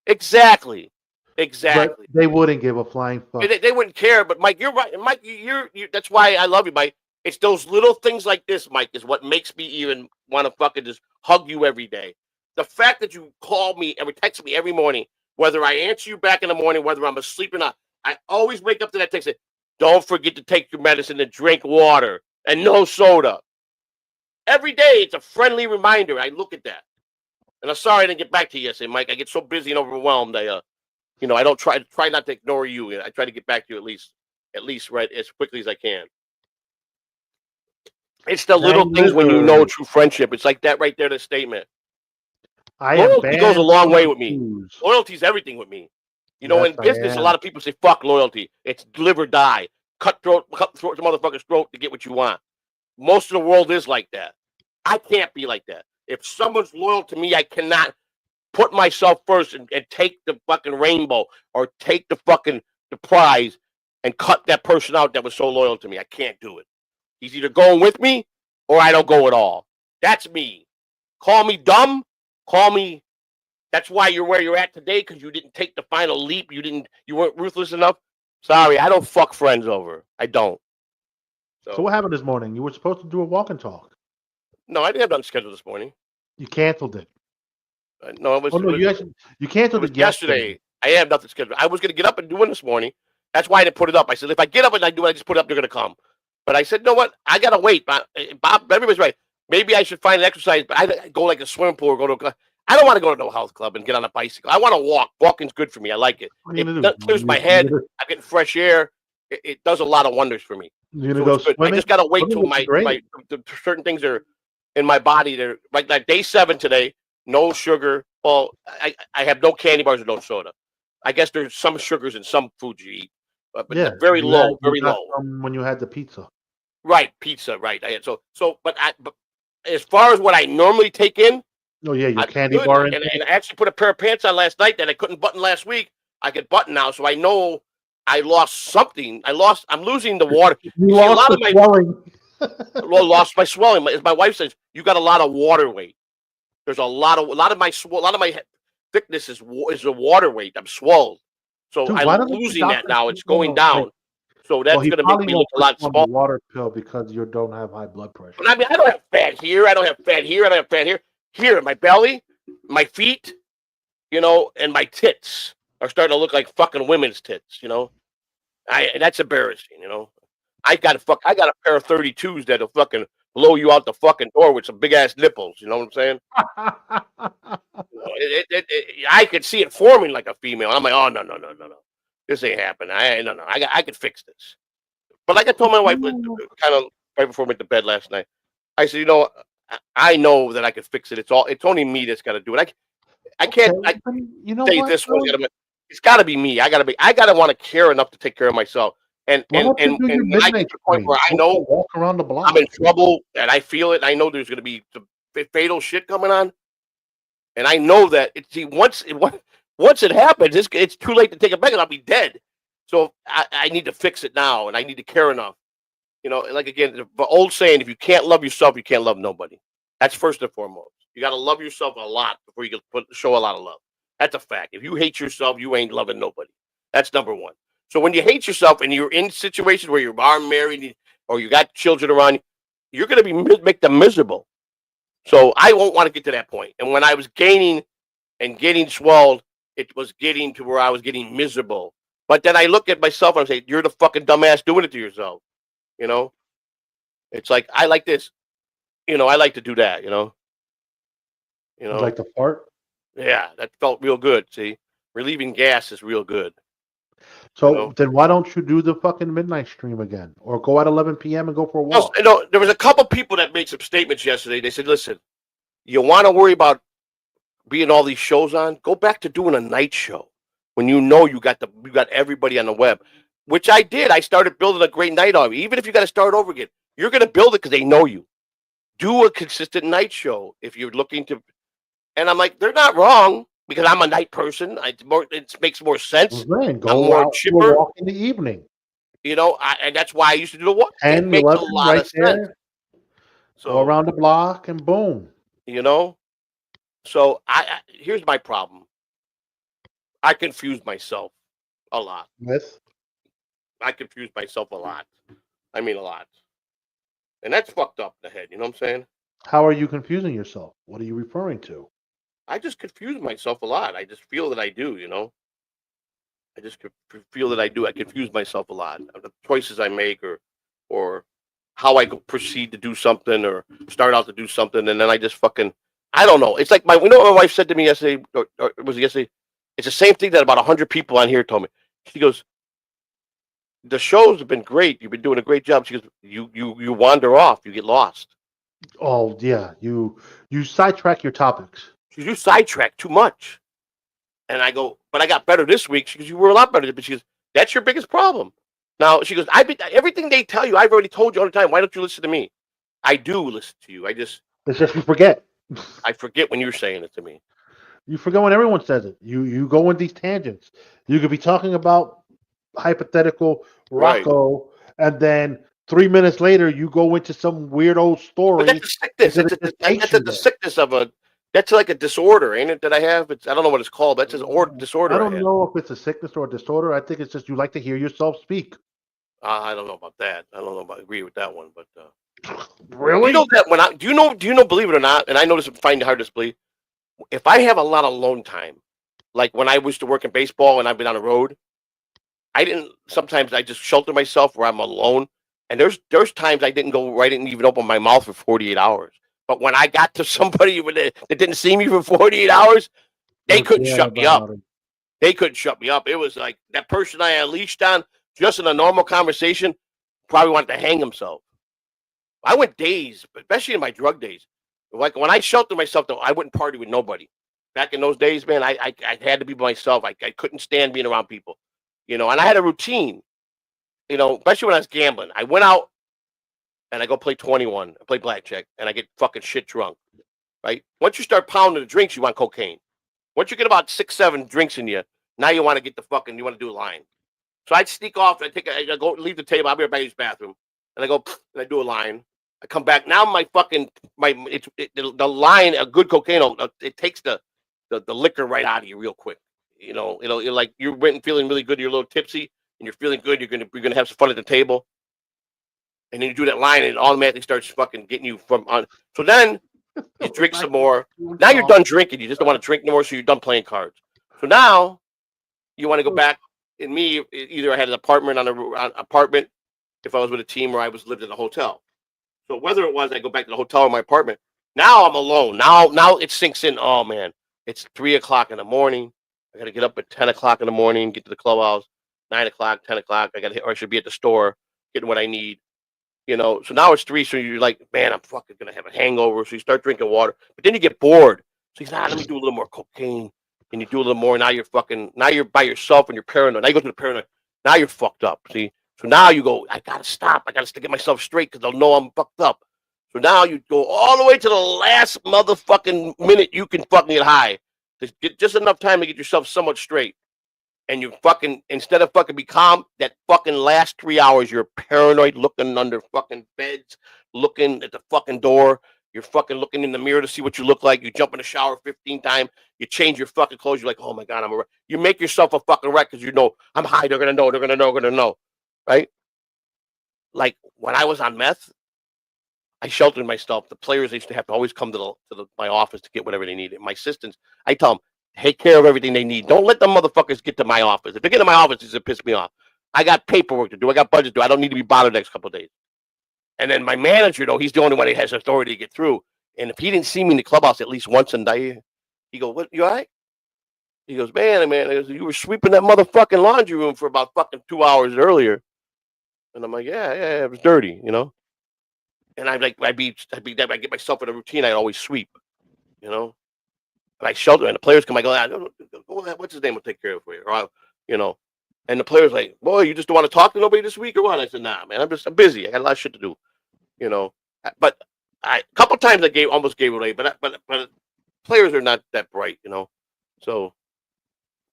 exactly. But they wouldn't give a flying fuck. They wouldn't care. But Mike, you're right. Mike, you're that's why I love you, Mike. It's those little things like this, Mike, is what makes me even want to fucking just hug you every day. The fact that you call me and text me every morning, whether I answer you back in the morning, whether I'm asleep or not, I always wake up to that text. Say, don't forget to take your medicine and drink water and no soda. Every day, it's a friendly reminder. I look at that. And I'm sorry I didn't get back to you yesterday, Mike. I get so busy and overwhelmed. I don't try not to ignore you. I try to get back to you at least right as quickly as I can. It's the little things when you know true friendship. It's like that right there, the statement. Loyalty goes a long way with me. Loyalty is everything with me. In business, a lot of people say, fuck loyalty. It's live or die. Cut throat some motherfucker's throat to get what you want. Most of the world is like that. I can't be like that. If someone's loyal to me, I cannot put myself first and take the fucking rainbow or take the prize and cut that person out that was so loyal to me. I can't do it. He's either going with me or I don't go at all. That's me. Call me dumb. Call me. That's why you're where you're at today, because you didn't take the final leap. You weren't ruthless enough. Sorry, I don't fuck friends over. I don't. So what happened this morning? You were supposed to do a walk and talk. No, I didn't have nothing scheduled this morning. You canceled it. No, it was. Oh, no, you canceled it yesterday. I have nothing scheduled. I was going to get up and do one this morning. That's why I didn't put it up. I said, if I get up and I do it, I just put it up, they're going to come. But I said, you know what? I got to wait. Bob, everybody's right. Maybe I should find an exercise, but I go like a swimming pool or I don't want to go to no health club and get on a bicycle. I want to walk. Walking's good for me. I like it. It clears my head. I'm getting fresh air. It does a lot of wonders for me. You're gonna go swimming? I just got to wait till the certain things are in my body. They're like day 7 today. No sugar. Well, I have no candy bars or no soda. I guess there's some sugars in some foods you eat, but very low. When you had the pizza. Right, pizza. Right. I had but as far as what I normally take in. Oh yeah, your candy bar. And I actually put a pair of pants on last night that I couldn't button last week. I could button now, so I know I lost something. I'm losing the water. You lost the swelling. Lost my swelling. As my wife says, you got a lot of water weight. There's a lot of my thickness is a water weight. I'm swelled, so dude, I'm losing that now. It's going down. So that's going to make me look a lot smaller. Water pill because you don't have high blood pressure. But I mean, I don't have fat here. I don't have fat here. I don't have fat here. Here, my belly, my feet, and my tits are starting to look like fucking women's tits. That's embarrassing. I got a pair of 32s that'll fucking blow you out the fucking door with some big ass nipples. You know what I'm saying? I could see it forming like a female. I'm like, oh no, this ain't happening. I could fix this. But like I told my wife, kind of right before we went to bed last night, I said, I know that I could fix it. It's only me that's got to do it. I can't. Say what? This one's got to. It's got to be me. I got to want to care enough to take care of myself. And I get to the point where I know walk around the block. I'm in trouble, and I feel it. I know there's going to be some fatal shit coming on, and I know that once it happens, it's too late to take it back, and I'll be dead. So I need to fix it now, and I need to care enough. Like again, the old saying: if you can't love yourself, you can't love nobody. That's first and foremost. You got to love yourself a lot before you can show a lot of love. That's a fact. If you hate yourself, you ain't loving nobody. That's number one. So when you hate yourself and you're in situations where you are married or you got children around you, you're going to make them miserable. So I won't want to get to that point. And when I was gaining and getting swelled, it was getting to where I was getting miserable. But then I look at myself and I say, you're the fucking dumbass doing it to yourself. It's like, I like this. I like to do that, You know, Like the fart. yeah, that felt real good. See, relieving gas is real good. You So know, then why don't you do the fucking midnight stream again, or go at 11 p.m. and go for a also, walk? you know, there was a couple people that made some statements yesterday. They said, "Listen, you want to worry about being all these shows on? Go back to doing a night show when you know you got everybody on the web." Which I did. I started building a great night on. Even if you got to start over again, you're going to build it because they know you. Do a consistent night show if you're looking to. And I'm like, they're not wrong because I'm a night person. It makes more sense. Man, I'm go more out for a chipper, walk in the evening. you know, and that's why I used to do the what. It 10, makes a 11, lot right of sense. there. Go So, around the block and boom. you know, so I here's my problem. I confuse myself a lot. With I confuse myself a lot. I mean, a lot. And that's fucked up in the head. You know what I'm saying? how are you confusing yourself? What are you referring to? I just confuse myself a lot. I just feel that I do, you know? I just feel that I do. I confuse myself a lot. The choices I make or how I proceed to do something or start out to do something. And then I just fucking, I don't know. It's like you know what my wife said to me yesterday, or was it yesterday? It's the same thing that about 100 people on here told me. She goes, the shows have been great. You've been doing a great job. She goes, you wander off. You get lost. Oh yeah, you sidetrack your topics. She goes, you sidetrack too much. And I go, but I got better this week. She goes, you were a lot better. But she goes, that's your biggest problem. Now, she goes, everything they tell you, I've already told you all the time. Why don't you listen to me? I do listen to you. It's just you forget. I forget when you're saying it to me. You forget when everyone says it. You go in these tangents. You could be talking about hypothetical Right. Rocko, and then 3 minutes later you go into some weird old But story. that's a sickness. The sickness of that's like a disorder, ain't it, that I have? I don't know what it's called. That's an disorder I I don't have. know if it's a sickness or a disorder. I think it's just you like to hear yourself speak. I don't know about that. I don't know about agree with that one. But Really? you know that do you know, believe it or not, and I know this find it hard to believe, if I have a lot of alone time, like when I used to work in baseball and I've been on the road, sometimes I just shelter myself where I'm alone. And there's times I didn't even open my mouth for 48 hours. But when I got to somebody that didn't see me for 48 hours, they couldn't shut me up. They couldn't shut me up. It was like that person I unleashed on just in a normal conversation probably wanted to hang himself. I went days, especially in my drug days. Like when I sheltered myself, though, I wouldn't party with nobody. Back in those days, man, I had to be by myself. I couldn't stand being around people, you know. And I had a routine, you know, especially when I was gambling. I went out and I go play 21, I play blackjack, and I get fucking shit drunk. Right? Once you start pounding the drinks, you want cocaine. Once you get about 6, 7 drinks in you, now you want to you want to do a line. So I'd sneak off. I go leave the table. I'll be right by his bathroom, and I go and I do a line. I come back. Now the line, a good cocaine, it takes the liquor right out of you real quick. You know, you're like you're feeling really good. You're a little tipsy, and you're feeling good. You're gonna have some fun at the table, and then you do that line, and it automatically starts fucking getting you from on. So then you drink some more. Now you're done drinking. You just don't want to drink no more, so you're done playing cards. So now you want to go back. And me, either I had an apartment apartment if I was with a team, or I lived in a hotel. So whether it was I go back to the hotel or my apartment, now I'm alone. Now it sinks in. Oh man, it's 3 o'clock in the morning. I got to get up at 10 o'clock in the morning, get to the clubhouse. 9 o'clock, 10 o'clock. I should be at the store getting what I need. You know, so now it's 3. So you're like, man, I'm fucking gonna have a hangover. So you start drinking water, but then you get bored. So he's let me do a little more cocaine. And you do a little more. Now you're by yourself and you're paranoid. Now you go to the paranoid. Now you're fucked up. See? So now you go, I gotta stop. I gotta get myself straight because they'll know I'm fucked up. So now you go all the way to the last motherfucking minute you can fucking get high. Just enough time to get yourself somewhat straight. And you fucking, instead of fucking be calm, that fucking last 3 hours, you're paranoid, looking under fucking beds, looking at the fucking door. You're fucking looking in the mirror to see what you look like. You jump in the shower 15 times. You change your fucking clothes. You're like, oh my God, I'm a wreck. You make yourself a fucking wreck because you know I'm high. They're going to know. They're going to know. They're going to know. Right? Like when I was on meth, I sheltered myself. The players used to have to always come to my office to get whatever they needed. My assistants, I tell them, take care of everything they need. Don't let the motherfuckers get to my office. If they get to my office, it's going to piss me off. I got paperwork to do. I got budget to do. I don't need to be bothered the next couple of days. And then my manager, though, he's the only one that has authority to get through. And if he didn't see me in the clubhouse at least once a day, he go, "What? You all right?" He goes, "Man, you were sweeping that motherfucking laundry room for about fucking 2 hours earlier." And I'm like, yeah, it was dirty, you know. And I'd get myself in a routine. I'd always sweep, you know. And I shelter, and the players come. I go, "What's his name? Will take care of it for you," or you know. And the players like, "Boy, you just don't want to talk to nobody this week or what?" I said, "Nah, man, I'm busy. I got a lot of shit to do," you know. But a couple times I almost gave it away, but players are not that bright, you know. So,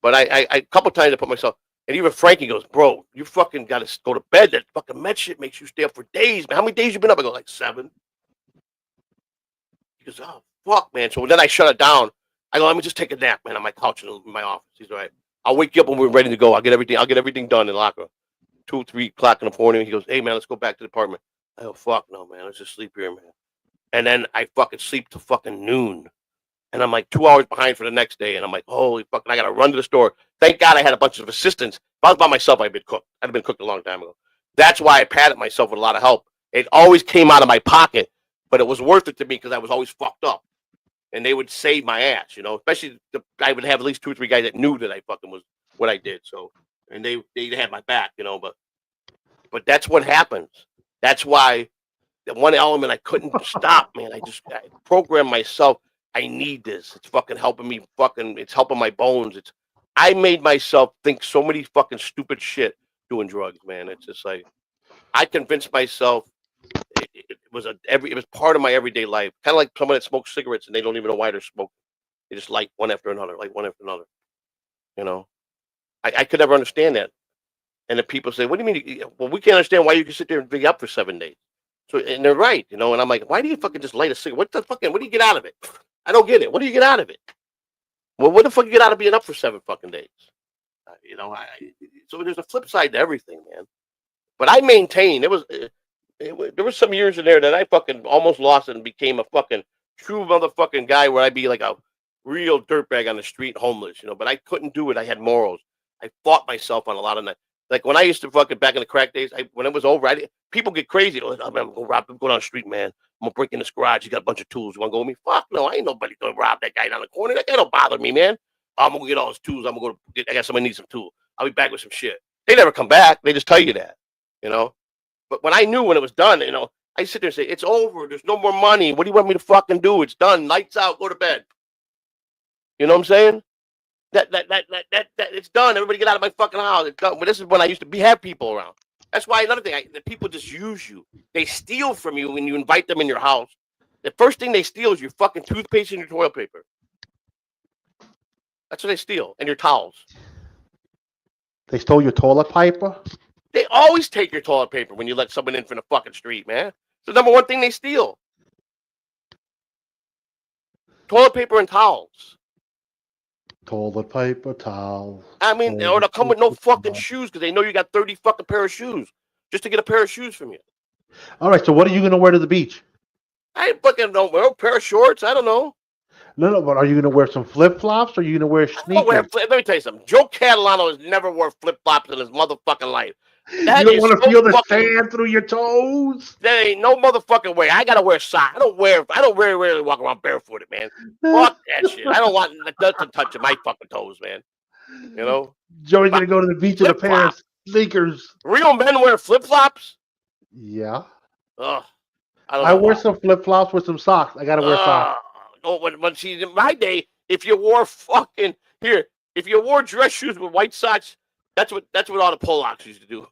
but I a couple times I put myself, and even Frankie goes, "Bro, you fucking got to go to bed. That fucking med shit makes you stay up for days, man. How many days you been up?" I go, "Like 7." He goes, "Oh fuck, man." So then I shut it down. I go, "Let me just take a nap, man, on my couch in my office." He's all right. "I'll wake you up when we're ready to go. I'll get everything done in the locker. 2, 3 o'clock in the morning." He goes, "Hey man, let's go back to the apartment." I go, "Fuck no, man. Let's just sleep here, man." And then I fucking sleep till fucking noon. And I'm like 2 hours behind for the next day. And I'm like, holy fucking, I got to run to the store. Thank God I had a bunch of assistants. If I was by myself, I'd been cooked. I'd have been cooked a long time ago. That's why I patted myself with a lot of help. It always came out of my pocket, but it was worth it to me because I was always fucked up. And they would save my ass, you know, especially I would have at least 2 or 3 guys that knew that I fucking was what I did. So, and they had my back, you know, but that's what happens. That's why the one element I couldn't stop, man. I programmed myself. I need this. It's fucking helping me. It's helping my bones. I made myself think so many fucking stupid shit doing drugs, man. It's just like I convinced myself it was part of my everyday life. Kind of like someone that smokes cigarettes and they don't even know why they're smoking. They just light one after another, You know, I could never understand that. And the people say, "What do you mean?" Well, we can't understand why you can sit there and be up for 7 days. So, and they're right, you know. And I'm like, why do you fucking just light a cigarette? What do you get out of it? I don't get it. What do you get out of it? Well, what the fuck you get out of being up for 7 fucking days? You know, so there's a flip side to everything, man. But I maintain there was some years in there that I fucking almost lost and became a fucking true motherfucking guy where I'd be like a real dirtbag on the street, homeless, you know. But I couldn't do it. I had morals. I fought myself on a lot of nights. Like when I used to fucking back in the crack days, when it was over, people get crazy. Like, "Oh, man, I'm going down the street, man. I'm gonna break in this garage. You got a bunch of tools. You wanna go with me?" Fuck no, I ain't nobody gonna rob that guy down the corner. That guy don't bother me, man. I'm gonna get all his tools. I got somebody needs some tools. I'll be back with some shit. They never come back. They just tell you that, you know. But when I knew when it was done, you know, I sit there and say, "It's over. There's no more money. What do you want me to fucking do? It's done. Lights out. Go to bed." You know what I'm saying? That it's done. Everybody get out of my fucking house. It's done. But this is when I used to have people around. That's why another thing, the people just use you. They steal from you when you invite them in your house. The first thing they steal is your fucking toothpaste and your toilet paper. That's what they steal, and your towels. They stole your toilet paper? They always take your toilet paper when you let someone in from the fucking street, man. It's the number one thing they steal. Toilet paper and towels. Toilet paper, towel. I mean, or they'll come with no fucking shoes because they know you got 30 fucking pair of shoes just to get a pair of shoes from you. All right, so what are you going to wear to the beach? I fucking don't wear a pair of shorts. I don't know. No, but are you going to wear some flip-flops or are you going to wear sneakers? Let me tell you something. Joe Catalano has never wore flip-flops in his motherfucking life. You don't want to feel the sand through your toes? There ain't no motherfucking way. I gotta wear socks. I don't rarely walk around barefooted, man. Fuck that shit. I don't want nothing touching my fucking toes, man. You know? Joey's gonna go to the beach in a pair of sneakers. Real men wear flip-flops? Yeah. Ugh. I wear some flip-flops with some socks. I gotta wear socks. Oh, when see, in my day, if you wore dress shoes with white socks, that's what all the Polacks used to do.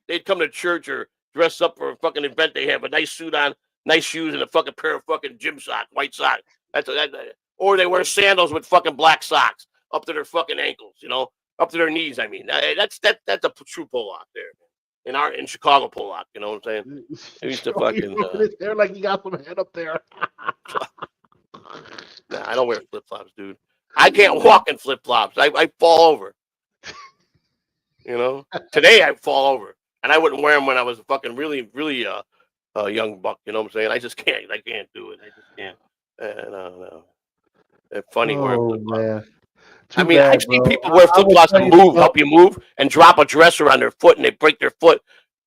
They'd come to church or dress up for a fucking event. They have a nice suit on, nice shoes, and a fucking pair of fucking gym socks, white socks. Or they wear sandals with fucking black socks up to their fucking ankles, you know, up to their knees. I mean, that's a true Polak there. In Chicago Polak, you know what I'm saying? They used to fucking. They're like you got some head up there. Nah, I don't wear flip flops, dude. I can't walk in flip flops. I fall over. You know, today I fall over, and I wouldn't wear them when I was a fucking really young buck. You know what I'm saying? I just can't. I can't do it. I just can't. No. It's funny wearing flip flops. I mean, I've seen people wear flip flops to help you move, and drop a dresser on their foot, and they break their foot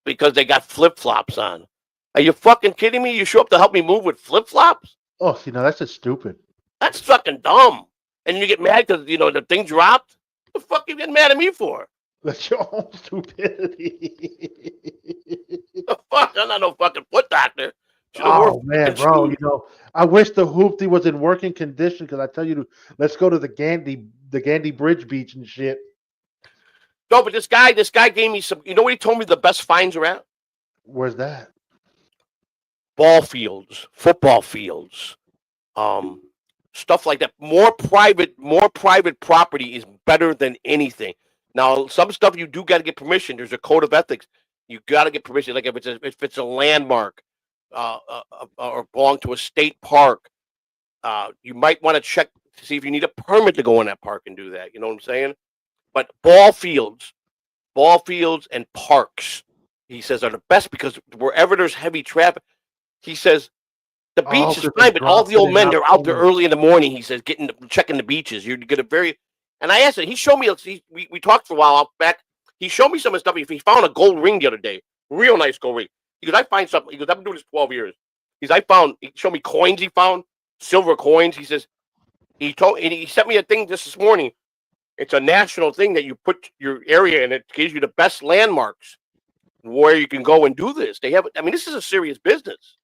because they got flip flops on. Are you fucking kidding me? You show up to help me move with flip flops? Oh, see, now that's just stupid. That's fucking dumb. And you get mad because the thing dropped. What the fuck you getting mad at me for? That's your own stupidity. The fuck? I'm not no fucking foot doctor. Oh man, bro, I wish the hoopty was in working condition because I tell you, let's go to the Gandhi Bridge Beach and shit. No, but this guy gave me some. You know what he told me the best finds are at? Where's that? Ball fields, football fields, stuff like that. More private property is better than anything. Now, some stuff you do got to get permission. There's a code of ethics. You got to get permission. Like if it's a landmark, or belong to a state park, you might want to check to see if you need a permit to go in that park and do that. You know what I'm saying? But ball fields and parks, he says, are the best because wherever there's heavy traffic, he says the beach is fine, but all the old men, they're out there early in the morning. He says, checking the beaches. You're gonna and I asked him. He showed me. We talked for a while back. He showed me some of the stuff. He found a gold ring the other day, real nice gold ring. He goes, I find something. He goes, I've been doing this 12 years. He showed me coins he found, silver coins. He says, he sent me a thing just this morning. It's a national thing that you put your area in. It gives you the best landmarks where you can go and do this. This is a serious business.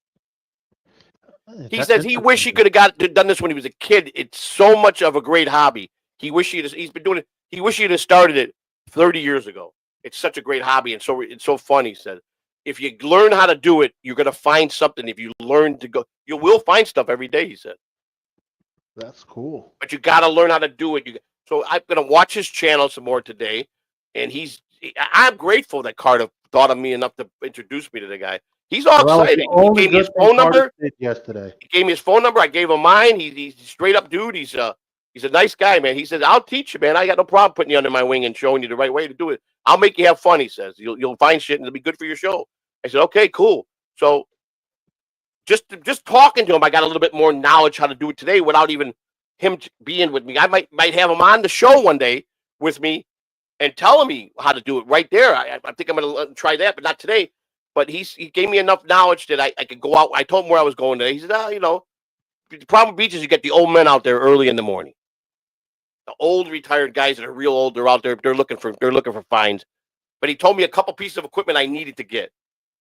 He says he wished he could have done this when he was a kid. It's so much of a great hobby. He wished he's been doing it. He wished he'd have started it 30 years ago. It's such a great hobby, and it's so fun. He said, if you learn how to do it, you're gonna find something. If you learn to go, you will find stuff every day. He said. That's cool. But you got to learn how to do it. So I'm gonna watch his channel some more today, and I'm grateful that Carter thought of me enough to introduce me to the guy. He's all excited. He gave me his phone number yesterday. He gave me his phone number. I gave him mine. He's a straight up dude. He's a nice guy, man. He says, I'll teach you, man. I got no problem putting you under my wing and showing you the right way to do it. I'll make you have fun, he says. You'll find shit and it'll be good for your show. I said, okay, cool. So just talking to him, I got a little bit more knowledge how to do it today without even him being with me. I might have him on the show one day with me and telling me how to do it right there. I think I'm going to try that, but not today. But he gave me enough knowledge that I could go out. I told him where I was going today. He said, the problem with beaches, you get the old men out there early in the morning. The old retired guys that are real old, they're out there. They're looking for finds. But he told me a couple pieces of equipment I needed to get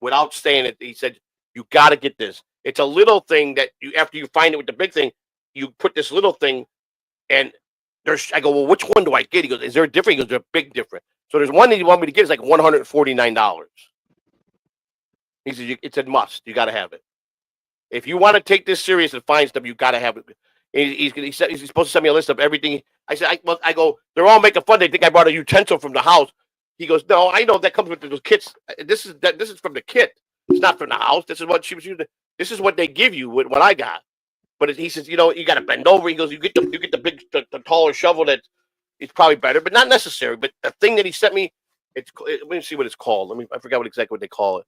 without saying it. He said, you got to get this. It's a little thing that after you find it with the big thing, you put this little thing, and I go, well, which one do I get? He goes, is there a difference? He goes, there's a big difference. So there's one that you want me to get. It's like $149. He says, it's a must. You got to have it. If you want to take this serious and find stuff, you got to have it. He's supposed to send me a list of everything. I said, I go, they're all making fun. They think I brought a utensil from the house. He goes, no, I know that comes with those kits. This is from the kit. It's not from the house. This is what she was using. This is what they give you with what I got. But he says, you got to bend over. He goes, you get the big, the taller shovel that it's probably better, but not necessary. But the thing that he sent me, let me see what it's called. I forgot exactly what they call it.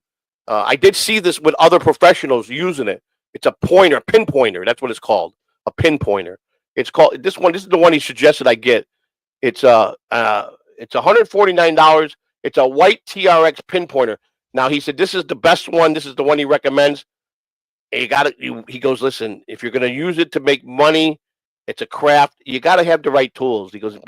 I did see this with other professionals using it. It's a pin pointer. That's what it's called. A pin pointer. It's called this one. This is the one he suggested I get. It's $149. It's a white TRX pin pointer. Now he said this is the best one. This is the one he recommends. And you got it. He goes, listen, if you're going to use it to make money, it's a craft. You got to have the right tools. He goes,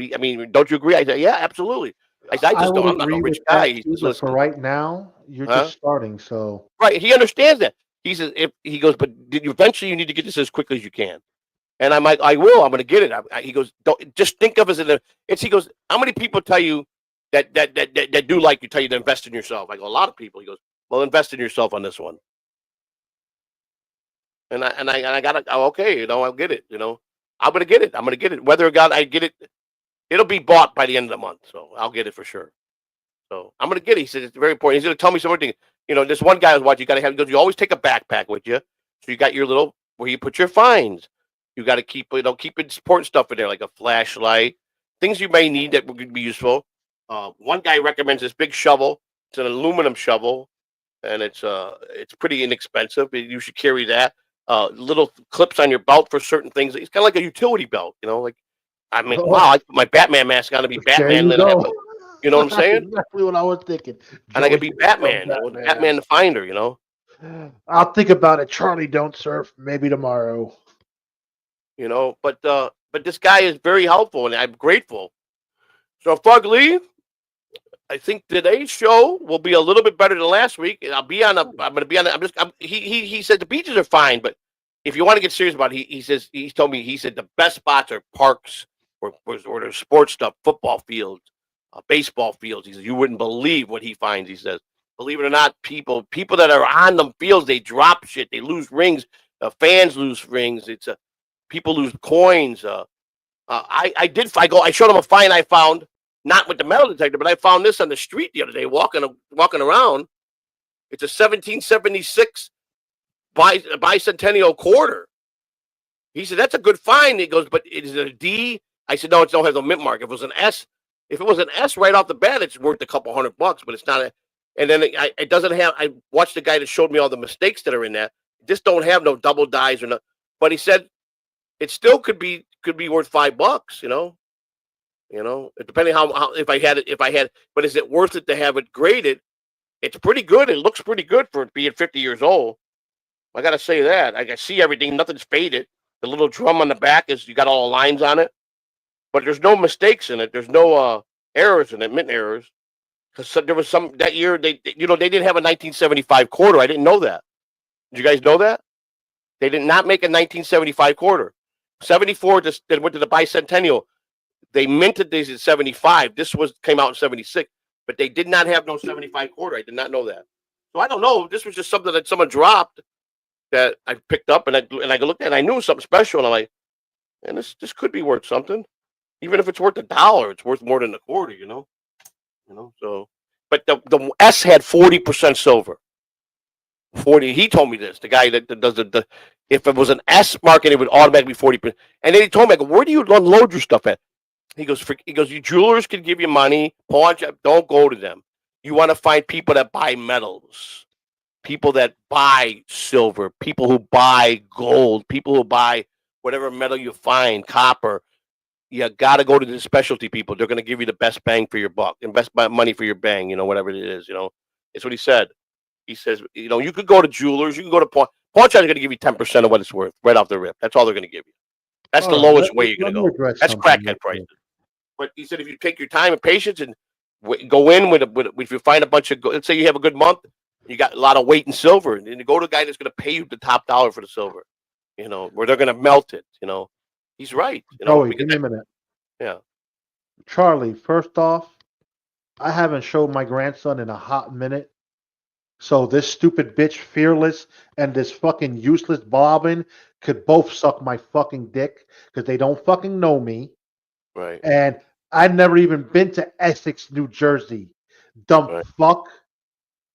don't you agree? I said, yeah, absolutely. I just don't. I'm not a rich guy. For right now, you're just starting. So right, he understands that. He says, but eventually you need to get this as quickly as you can. And I'm like, I will. I'm going to get it. He goes, don't just think of it as he goes, how many people tell you that do like you tell you to invest in yourself? I go, a lot of people. He goes, well, invest in yourself on this one. And I got to, okay, I'll get it. I'm going to get it. I'm going to get it. Whether or not I get it, it'll be bought by the end of the month. So I'll get it for sure. So I'm going to get it. He said, it's very important. He's going to tell me something. This one guy was watching, you got to have, he goes, you always take a backpack with you. So you got your little, where you put your finds. You got to keep important stuff in there, like a flashlight, things you may need that would be useful. One guy recommends this big shovel. It's an aluminum shovel, and it's pretty inexpensive. You should carry that. Little clips on your belt for certain things. It's kind of like a utility belt, wow, I put my Batman mask on to be Batman. You know what I'm saying? Exactly what I was thinking. And I could be Batman, Batman the Finder, I'll think about it. Charlie, don't surf. Maybe tomorrow. you know. But this guy is very helpful, and I'm grateful. So, Fug Lee, I think today's show will be a little bit better than last week. And I'm going to be on. He said the beaches are fine, but if you want to get serious about it, he told me the best spots are parks or there's sports stuff, football fields, baseball fields. He says you wouldn't believe what he finds. He says, believe it or not, people that are on them fields, they drop shit, they lose rings, fans lose rings. People lose coins. I showed him a find I found. Not with the metal detector, but I found this on the street the other day, walking around. It's a 1776 bicentennial quarter. He said, that's a good find. He goes, but is it a D? I said, no, it don't have a mint mark. If it was an S right off the bat, it's worth a couple $100, but it's not. And then it doesn't have, I watched the guy that showed me all the mistakes that are in that. This don't have no double dies or no, but he said it still could be worth $5, you know. You know, depending how if I had, but is it worth it to have it graded? It's pretty good. It looks pretty good for it being 50 years old. I gotta say that. I can see everything. Nothing's faded. The little drum on the back you got all the lines on it, but there's no mistakes in it. There's no errors in it, mint errors. Because there was some that year they didn't have a 1975 quarter. I didn't know that. Did you guys know that? They did not make a 1975 quarter. 74 just went to the bicentennial. They minted these in 75. This came out in 76, but they did not have no 75 quarter. I did not know that. So I don't know. This was just something that someone dropped that I picked up and I looked at and I knew it was something special. And I'm like, man, this could be worth something. Even if it's worth $1, it's worth more than a quarter, you know? So, but the S had 40% silver. 40. He told me this. The guy that does if it was an S market, it would automatically be 40%. And then he told me, where do you unload your stuff at? He goes, you jewelers can give you money. Pawn shop, don't go to them. You want to find people that buy metals, people that buy silver, people who buy gold, people who buy whatever metal you find, copper. You got to go to the specialty people. They're going to give you the best bang for your buck and best money for your bang, you know, whatever it is, you know. It's what he said. He says, you know, you could go to jewelers, you can go to pawn shop is going to give you 10% of what it's worth right off the rip. That's all they're going to give you. That's the lowest way you're going to go. That's crackhead prices. But he said if you take your time and patience and go in with if you find a bunch of, let's say you have a good month, you got a lot of weight in silver, and you go to a guy that's going to pay you the top dollar for the silver, you know, where they're going to melt it, you know. He's right. You know, give me a minute. Yeah. Charlie, first off, I haven't showed my grandson in a hot minute. So this stupid bitch Fearless and this fucking useless Bobbin could both suck my fucking dick because they don't fucking know me. Right. And I've never even been to Essex, New Jersey. Dumb fuck.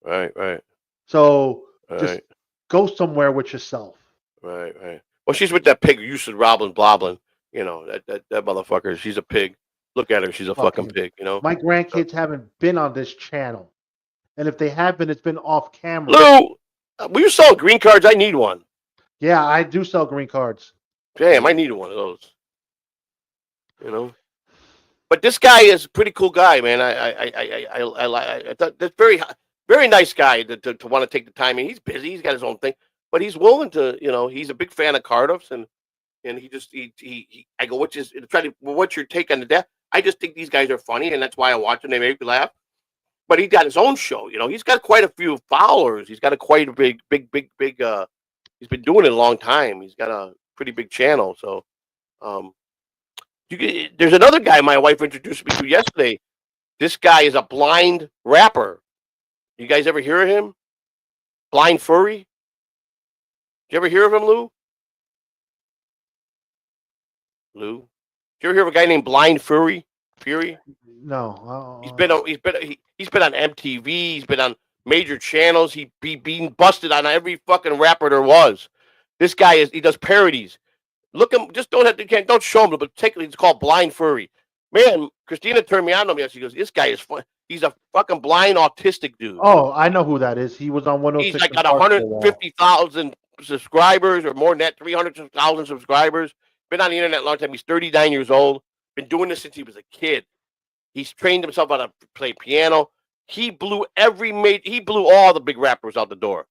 Right. So just go somewhere with yourself. Right. Well, she's with that pig, Yusuf Roblin Bloblin. You know, that motherfucker. She's a pig. Look at her. She's a fucking pig, you know. My grandkids haven't been on this channel. And if they have been, it's been off camera. Lou, will you sell green cards? I need one. Yeah, I do sell green cards. Damn, I need one of those. You know, but this guy is a pretty cool guy, man. I thought that's very nice guy to want to take the time. And he's busy. He's got his own thing, but he's willing to. You know, he's a big fan of Cardiffs, and he I go, what's your take on the death? I just think these guys are funny, and that's why I watch them. They make me laugh. But he's got his own show. You know, he's got quite a few followers. He's got quite a big. He's been doing it a long time. He's got a pretty big channel. So, there's another guy my wife introduced me to yesterday. This guy is a blind rapper. You guys ever hear of him? Blind Furry? Did you ever hear of him, Lou? Did you ever hear of a guy named Blind Furry? Fury? No. He's been on MTV. He's been on major channels. He being busted on every fucking rapper there was. This guy he does parodies. Look him. Just don't show him, but it's called Blind Furry. Man, Christina turned me on to him. She goes, "This guy is fun. He's a fucking blind autistic dude." Oh, I know who that is. He was on 106. He's like got 150,000 subscribers or more than that, 300,000 subscribers. Been on the internet a long time. He's 39 years old. Been doing this since he was a kid. He's trained himself how to play piano. He blew all the big rappers out the door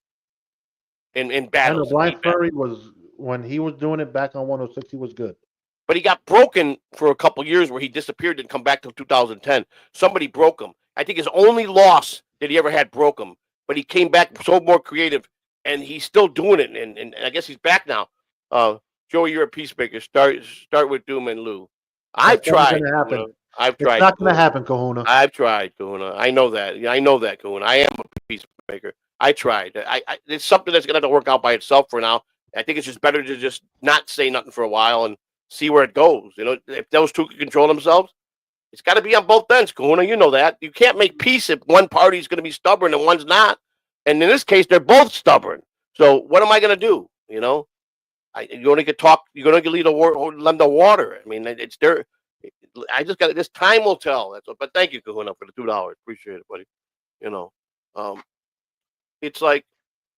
in battles. And the Blind Furry was when he was doing it back on 106, he was good. But he got broken for a couple years where he disappeared and come back till 2010. Somebody broke him. I think his only loss that he ever had broke him. But he came back so more creative, and he's still doing it. And I guess he's back now. Joey, you're a peacemaker. Start with Doom and Lou. I've tried. I've tried. It's not going to happen, Kahuna. I've tried, Kahuna. I know that. I know that, Kahuna. I am a peacemaker. I tried. It's something that's going to have to work out by itself for now. I think it's just better to just not say nothing for a while and see where it goes. You know, if those two can control themselves, it's got to be on both ends, Kahuna. You know that. You can't make peace if one party's going to be stubborn and one's not. And in this case, they're both stubborn. So what am I going to do? You know, you're going to talk. You're going to lead lend the water. I mean, it's there. I just got this. Time will tell. That's what. But thank you, Kahuna, for the $2. Appreciate it, buddy. You know, it's like.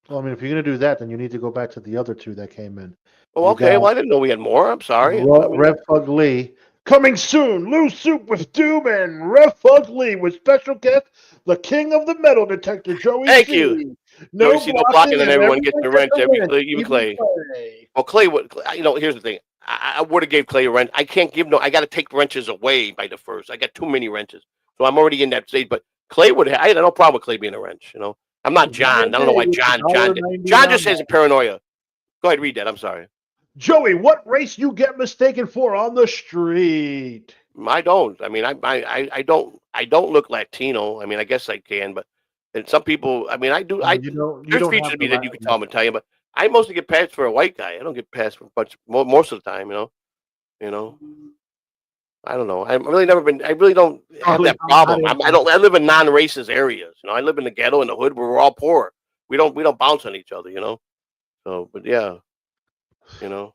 Well, I mean, if you're going to do that, then you need to go back to the other two that came in. Oh, okay. Well, I didn't know we had more. I'm sorry. Rev Fug Lee. Coming soon, Lou Soup with Doom and Rev Fug Lee with special guest, the king of the metal detector, Joey Thank C. you. No Joey C, no blocking, and everyone gets the wrench. Even Clay. Well, Clay, you know, here's the thing. I would have gave Clay a wrench. I can't give no. I got to take wrenches away by the first. I got too many wrenches, so I'm already in that stage. But Clay would. I had no problem with Clay being a wrench. You know, I'm not John. I don't know why John just has a paranoia. Go ahead, read that. I'm sorry. Joey, what race you get mistaken for on the street? I don't. I mean, I don't look Latino. I mean, I guess I can, but and some people. I mean, I do. There's features of me that you can tell you, but I mostly get passed for a white guy. I don't get passed for most of the time. You know. I don't know. I've really never been. I really don't have that problem. I live in non-racist areas. You know, I live in the ghetto in the hood where we're all poor. We don't bounce on each other. You know. So, but yeah. You know,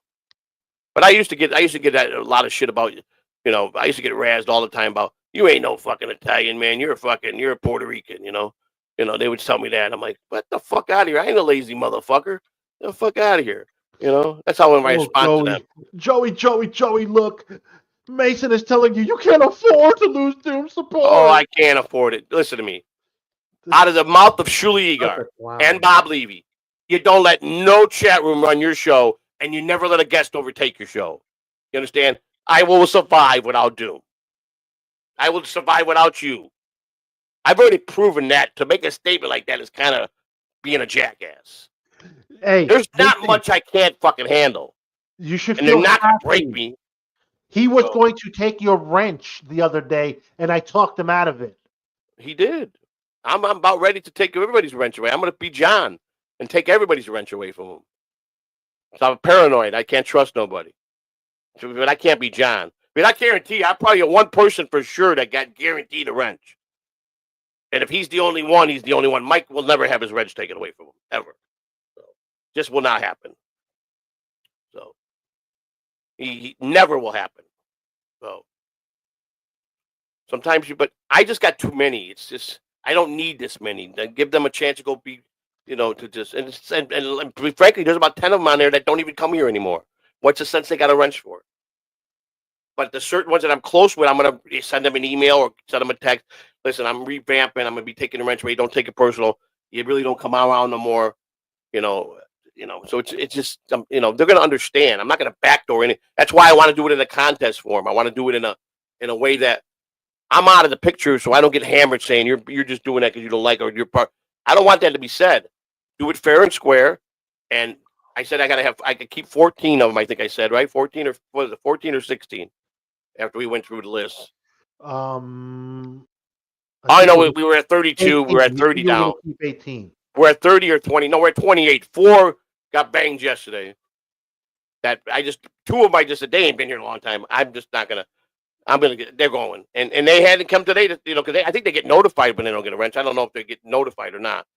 but I used to get a lot of shit about, you know, I used to get razzed all the time about, you ain't no fucking Italian, man. You're a Puerto Rican, you know, they would tell me that. I'm like, what the fuck out of here? I ain't a lazy motherfucker. Get the fuck out of here. You know, that's how I respond to them. Joey, look, Mason is telling you can't afford to lose Doom support. Oh, I can't afford it. Listen to me. Out of the mouth of Shuli Egar and Bob Levy, you don't let no chat room run your show. And you never let a guest overtake your show. You understand? I will survive without Doom. I will survive without you. I've already proven that. To make a statement like that is kind of being a jackass. Hey, there's not much I can't fucking handle. You should and feel they're not going to break me. He was going to take your wrench the other day, and I talked him out of it. He did. I'm about ready to take everybody's wrench away. I'm going to be John and take everybody's wrench away from him. So I'm paranoid. I can't trust nobody. But I can't be John. I mean, I guarantee you, I probably got one person for sure that got guaranteed a wrench. And if he's the only one, he's the only one. Mike will never have his wrench taken away from him, ever. So, just will not happen. So, he never will happen. So, sometimes but I just got too many. It's just, I don't need this many. Give them a chance to go be, you know, to just, and frankly, there's about 10 of them on there that don't even come here anymore. What's the sense they got a wrench for? But the certain ones that I'm close with, I'm going to send them an email or send them a text. Listen, I'm revamping. I'm going to be taking the wrench away. Don't take it personal. You really don't come around no more. You know. So it's just, you know, they're going to understand. I'm not going to backdoor any. That's why I want to do it in a contest form. I want to do it in a way that I'm out of the picture, so I don't get hammered saying you're just doing that because you don't like it or you're part. I don't want that to be said. Do it fair and square. And I said I could keep 14 of them. I think I said, right? 14 or what was it? 14 or 16. After we went through the list. I know we were at 32. 18. We were at 30 down. Keep 18. We're at 30 or 20. No, we're at 28. 4 got banged yesterday. Two of them I just said they ain't been here a long time. I'm just not gonna. They're going, and they hadn't come today to, you know, because I think they get notified when they don't get a wrench. I don't know if they get notified or not.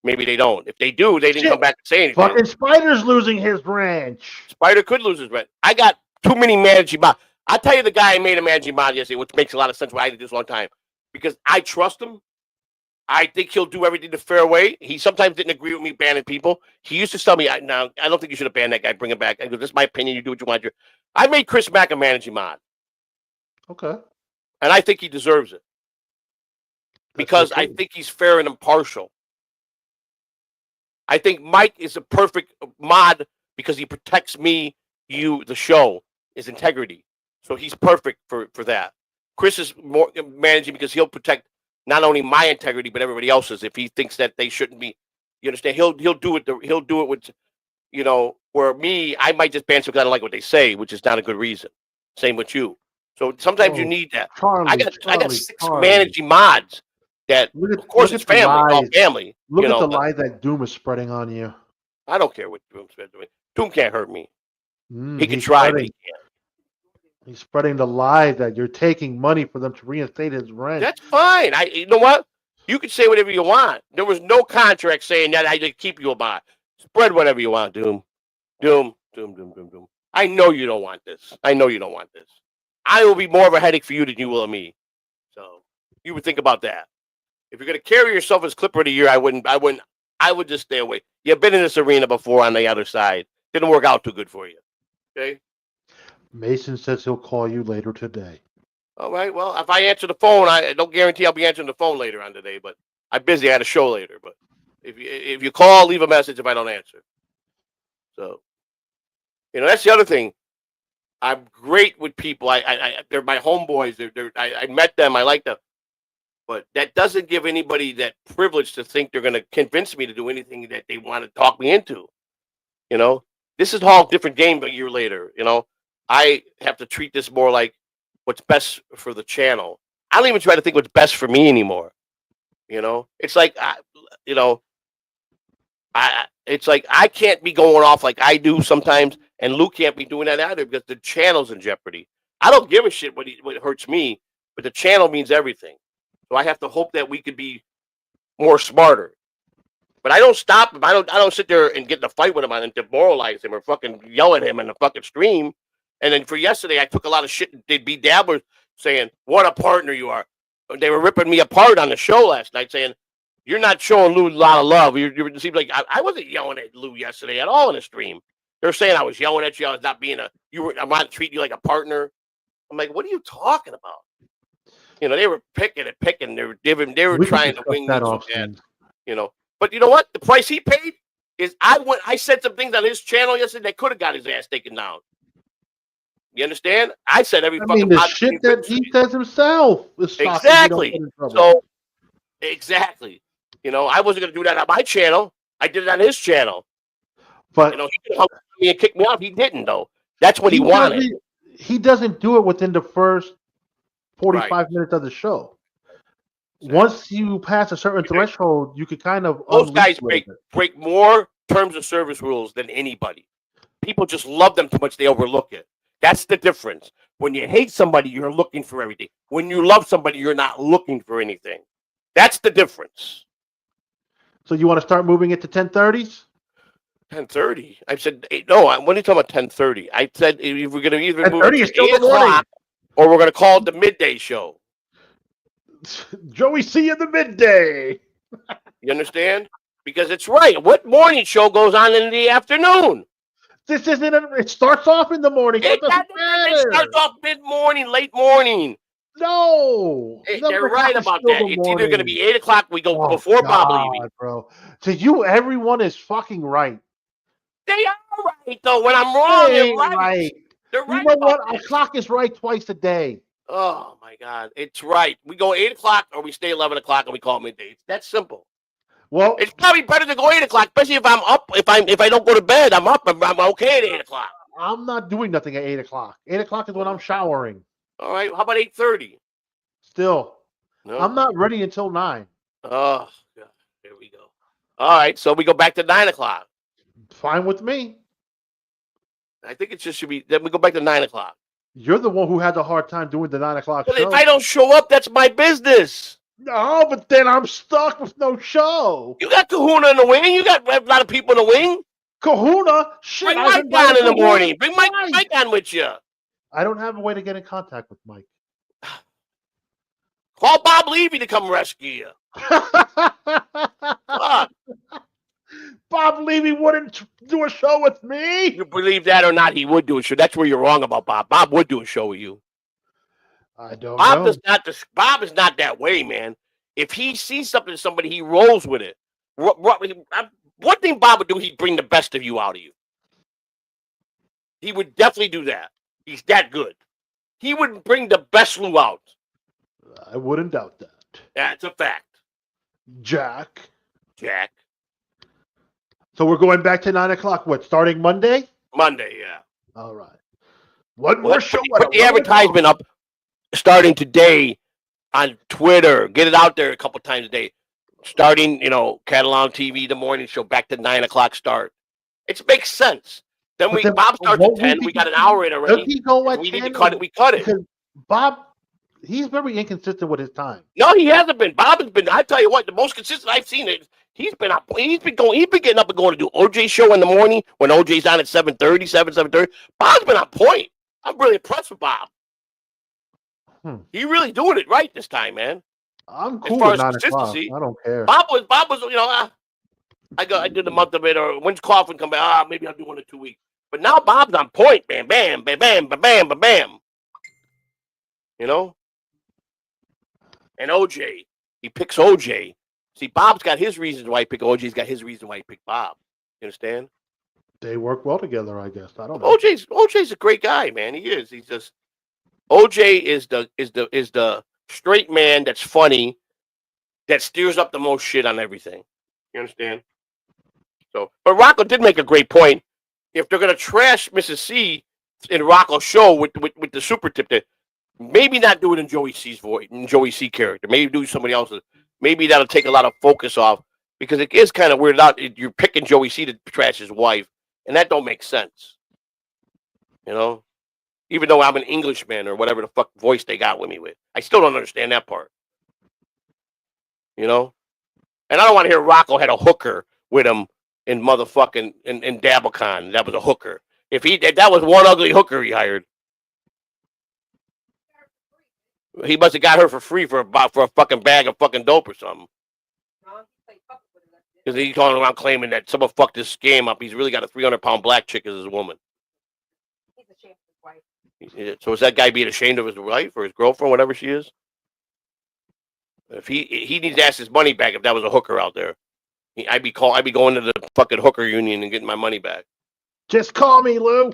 Maybe they don't. If they do, they didn't come back and say anything. Fucking Spider's losing his wrench. Spider could lose his wrench. I got too many managing mod. I'll tell you the guy I made a managing mod yesterday, which makes a lot of sense why I did this a long time. Because I trust him. I think he'll do everything the fair way. He sometimes didn't agree with me banning people. He used to tell me, "Now I don't think you should have banned that guy. Bring him back." I go, "This is my opinion. You do what you want." I made Chris Mack a managing mod. Okay. And I think he deserves it. Because I think he's fair and impartial. I think Mike is a perfect mod because he protects me, you, the show, his integrity. So he's perfect for that. Chris is more managing because he'll protect not only my integrity but everybody else's. If he thinks that they shouldn't be, you understand? He'll do it. He'll do it with, where me, I might just ban some kind of like what they say, which is not a good reason. Same with you. So sometimes you need that. I got 6 managing mods that, of course, it's family. It's all family. Look at the lie that Doom is spreading on you. I don't care what Doom's doing. Doom can't hurt me. He can try, but he can't. He's spreading the lie that you're taking money for them to reinstate his rent. That's fine. You know what? You can say whatever you want. There was no contract saying that I did keep you a bot. Spread whatever you want, Doom. Doom. I know you don't want this. I will be more of a headache for you than you will of me. So you would think about that. If you're going to carry yourself as Clipper of the Year, I would just stay away. You've been in this arena before on the other side. Didn't work out too good for you. Okay? Mason says he'll call you later today. All right. Well, if I answer the phone, I don't guarantee I'll be answering the phone later on today, but I'm busy. I had a show later. But if you call, leave a message if I don't answer. So, that's the other thing. I'm great with people. They're my homeboys. I met them. I like them. But that doesn't give anybody that privilege to think they're going to convince me to do anything that they want to talk me into. This is a whole different game a year later. I have to treat this more like what's best for the channel. I don't even try to think what's best for me anymore. It's like, it's like I can't be going off like I do sometimes, and Luke can't be doing that either because the channel's in jeopardy. I don't give a shit what hurts me, but the channel means everything. So I have to hope that we could be more smarter. But I don't stop him. I don't sit there and get in a fight with him and demoralize him or fucking yell at him in the fucking stream. And then for yesterday, I took a lot of shit. They'd be dabblers saying, "What a partner you are." They were ripping me apart on the show last night, saying, "You're not showing Lou a lot of love." It seems like I wasn't yelling at Lou yesterday at all in the stream. They're saying I was yelling at you. I was not being I'm not treating you like a partner. I'm like, what are you talking about? They were picking. They were trying to wing me so bad. But you know what? The price he paid is I said some things on his channel yesterday that could have got his ass taken down. You understand? I said the shit that he says himself is exactly. So exactly. I wasn't going to do that on my channel. I did it on his channel. But he could have me and kicked me out. He didn't though. That's what he wanted. He doesn't do it within the first 45 minutes of the show. Exactly. Once you pass a certain threshold, you could kind of those guys break more terms of service rules than anybody. People just love them too much; they overlook it. That's the difference. When you hate somebody, you're looking for everything. When you love somebody, you're not looking for anything. That's the difference. So you want to start moving it to 10:30s? 10:30. I said no. When are you talking about 10:30? I said if we're going to either move it to 8 o'clock or we're going to call it the midday show. Joey, see you in the midday. You understand? Because it's right. What morning show goes on in the afternoon? This isn't. It starts off in the morning. It starts off mid-morning, late morning. No, they're right about that. It's either going to be 8 o'clock. We go before Bob Levy, bro. To you, everyone is fucking right. They are right though. When I'm wrong, they're right. They're right. You know what? Our clock is right twice a day. Oh my God, it's right. We go 8 o'clock or we stay 11 o'clock and we call it midday. It's that simple. Well, it's probably better to go 8 o'clock, especially if I'm up. If I don't go to bed, I'm up. I'm okay at 8 o'clock. I'm not doing nothing at 8 o'clock. 8 o'clock is when I'm showering. All right. How about 8:30? Still, no. I'm not ready until 9. Oh, God. Here we go. All right, so we go back to 9 o'clock. Fine with me. I think it just should be. Then we go back to 9 o'clock. You're the one who had the hard time doing the 9 o'clock show. If I don't show up, that's my business. No, but then I'm stuck with no show. You got Kahuna in the wing. You got a lot of people in the wing. Kahuna? Shit. Bring Mike down in the morning. Bring Mike on with you. I don't have a way to get in contact with Mike. Call Bob Levy to come rescue you. Bob Levy wouldn't do a show with me. You believe that or not, he would do a show. That's where you're wrong about Bob. Bob would do a show with you. I don't know. Bob is not that way, man. If he sees something in somebody, he rolls with it. One thing Bob would do, he'd bring the best of you out of you. He would definitely do that. He's that good. He would bring the best Lou out. I wouldn't doubt that. That's a fact. Jack. So we're going back to 9 o'clock. What, starting Monday? Monday, yeah. All right. One more show. Put the advertisement up starting today on Twitter. Get it out there a couple times a day. Starting, Catalan TV, the morning show, back to 9 o'clock start. It makes sense. Then Bob starts at 10. We got an hour in already. Does he go at we 10? need to cut it. We cut it. Because Bob, he's very inconsistent with his time. No, he hasn't been. Bob has been. I tell you what, the most consistent I've seen it. He's been getting up and going to do OJ show in the morning when OJ's on at 7:30, 7:30. Bob's been on point. I'm really impressed with Bob. He really doing it right this time, man. I'm cool as far with as 9 consistency. o'clock. I don't care. Bob was, I did a month of it, or when's Coughlin come back? Maybe I'll do 1 or 2 weeks. But now Bob's on point. Bam, bam, bam, bam, bam, bam, bam, bam. And OJ, he picks OJ. See, Bob's got his reasons why he picked OJ. He's got his reason why he picked Bob. You understand? They work well together, I guess. I don't know. OJ's a great guy, man. He is. He's just OJ is the straight man that's funny, that steers up the most shit on everything. You understand? So, but Rocko did make a great point. If they're gonna trash Mrs. C in Rocko Show with the super tip, that maybe not do it in Joey C's voice, in Joey C character. Maybe do somebody else's. Maybe that'll take a lot of focus off, because it is kind of weird out. You're picking Joey C to trash his wife, and that don't make sense. Even though I'm an Englishman or whatever the fuck voice they got with me with, I still don't understand that part. And I don't want to hear Rocko had a hooker with him in motherfucking in Dabblecon. That was a hooker. If that was one ugly hooker he hired. He must have got her for free for a fucking bag of fucking dope or something. Because he's going around claiming that someone fucked his scam up. He's really got a 300-pound black chick as his woman. He's ashamed of his wife. So is that guy being ashamed of his wife or his girlfriend, whatever she is? If he needs to ask his money back if that was a hooker out there. I'd be going to the fucking hooker union and getting my money back. Just call me, Lou.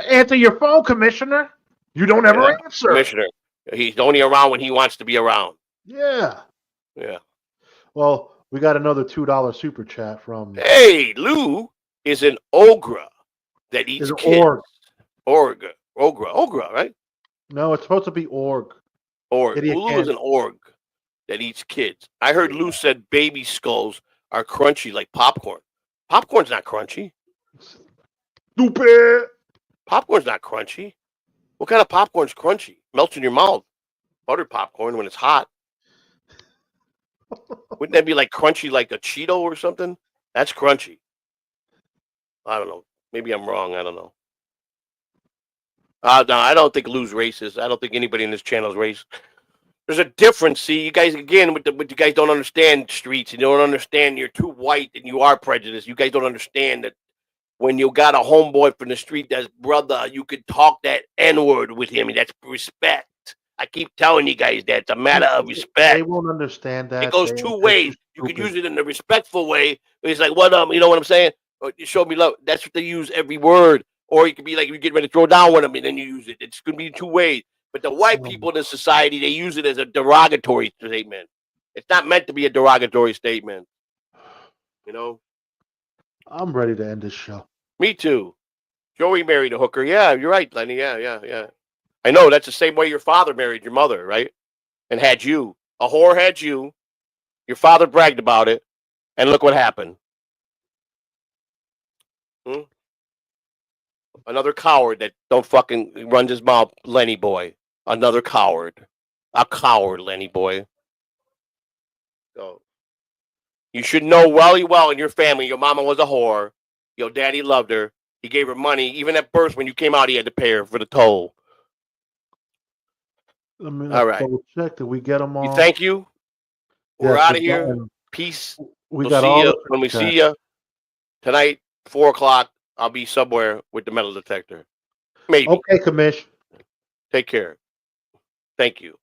Answer your phone, Commissioner. You don't ever answer. Commissioner. He's only around when he wants to be around. Yeah. Yeah. Well, we got another $2 super chat from. Hey, Lou is an ogre that eats kids. Ogre, right? No, it's supposed to be org. Lou is an org that eats kids. I heard Lou said baby skulls are crunchy like popcorn. Popcorn's not crunchy. Stupid. Popcorn's not crunchy. What kind of popcorn's crunchy? Melts in your mouth. Butter popcorn when it's hot. Wouldn't that be like crunchy like a Cheeto or something? That's crunchy. I don't know. Maybe I'm wrong. I don't know. No, I don't think Lou's racist. I don't think anybody in this channel is racist. There's a difference. See, you guys, again, what you guys don't understand streets. You don't understand you're too white and you are prejudiced. You guys don't understand that when you got a homeboy from the street that's brother, you could talk that N-word with him. And that's respect. I keep telling you guys that it's a matter of respect. They won't understand that. It goes two ways. You could use it in a respectful way. It's like, what you know what I'm saying? You show me love. That's what they use every word. Or you could be like, you get ready to throw down with them and then you use it. It's going to be two ways. But the white people in this society, they use it as a derogatory statement. It's not meant to be a derogatory statement. I'm ready to end this show. Me too. Joey married a hooker. Yeah, you're right, Lenny. Yeah. I know. That's the same way your father married your mother, right? And had you. A whore had you. Your father bragged about it. And look what happened. Another coward that don't fucking runs his mouth, Lenny boy. Another coward. A coward, Lenny boy. So you should know well in your family, your mama was a whore. Your daddy loved her. He gave her money. Even at birth, when you came out, he had to pay her for the toll. All right. Check. Did we get them all? Thank you. We're out of here. Peace. We'll see you when we see you tonight, 4:00. I'll be somewhere with the metal detector. Maybe. Okay, Commish. Take care. Thank you.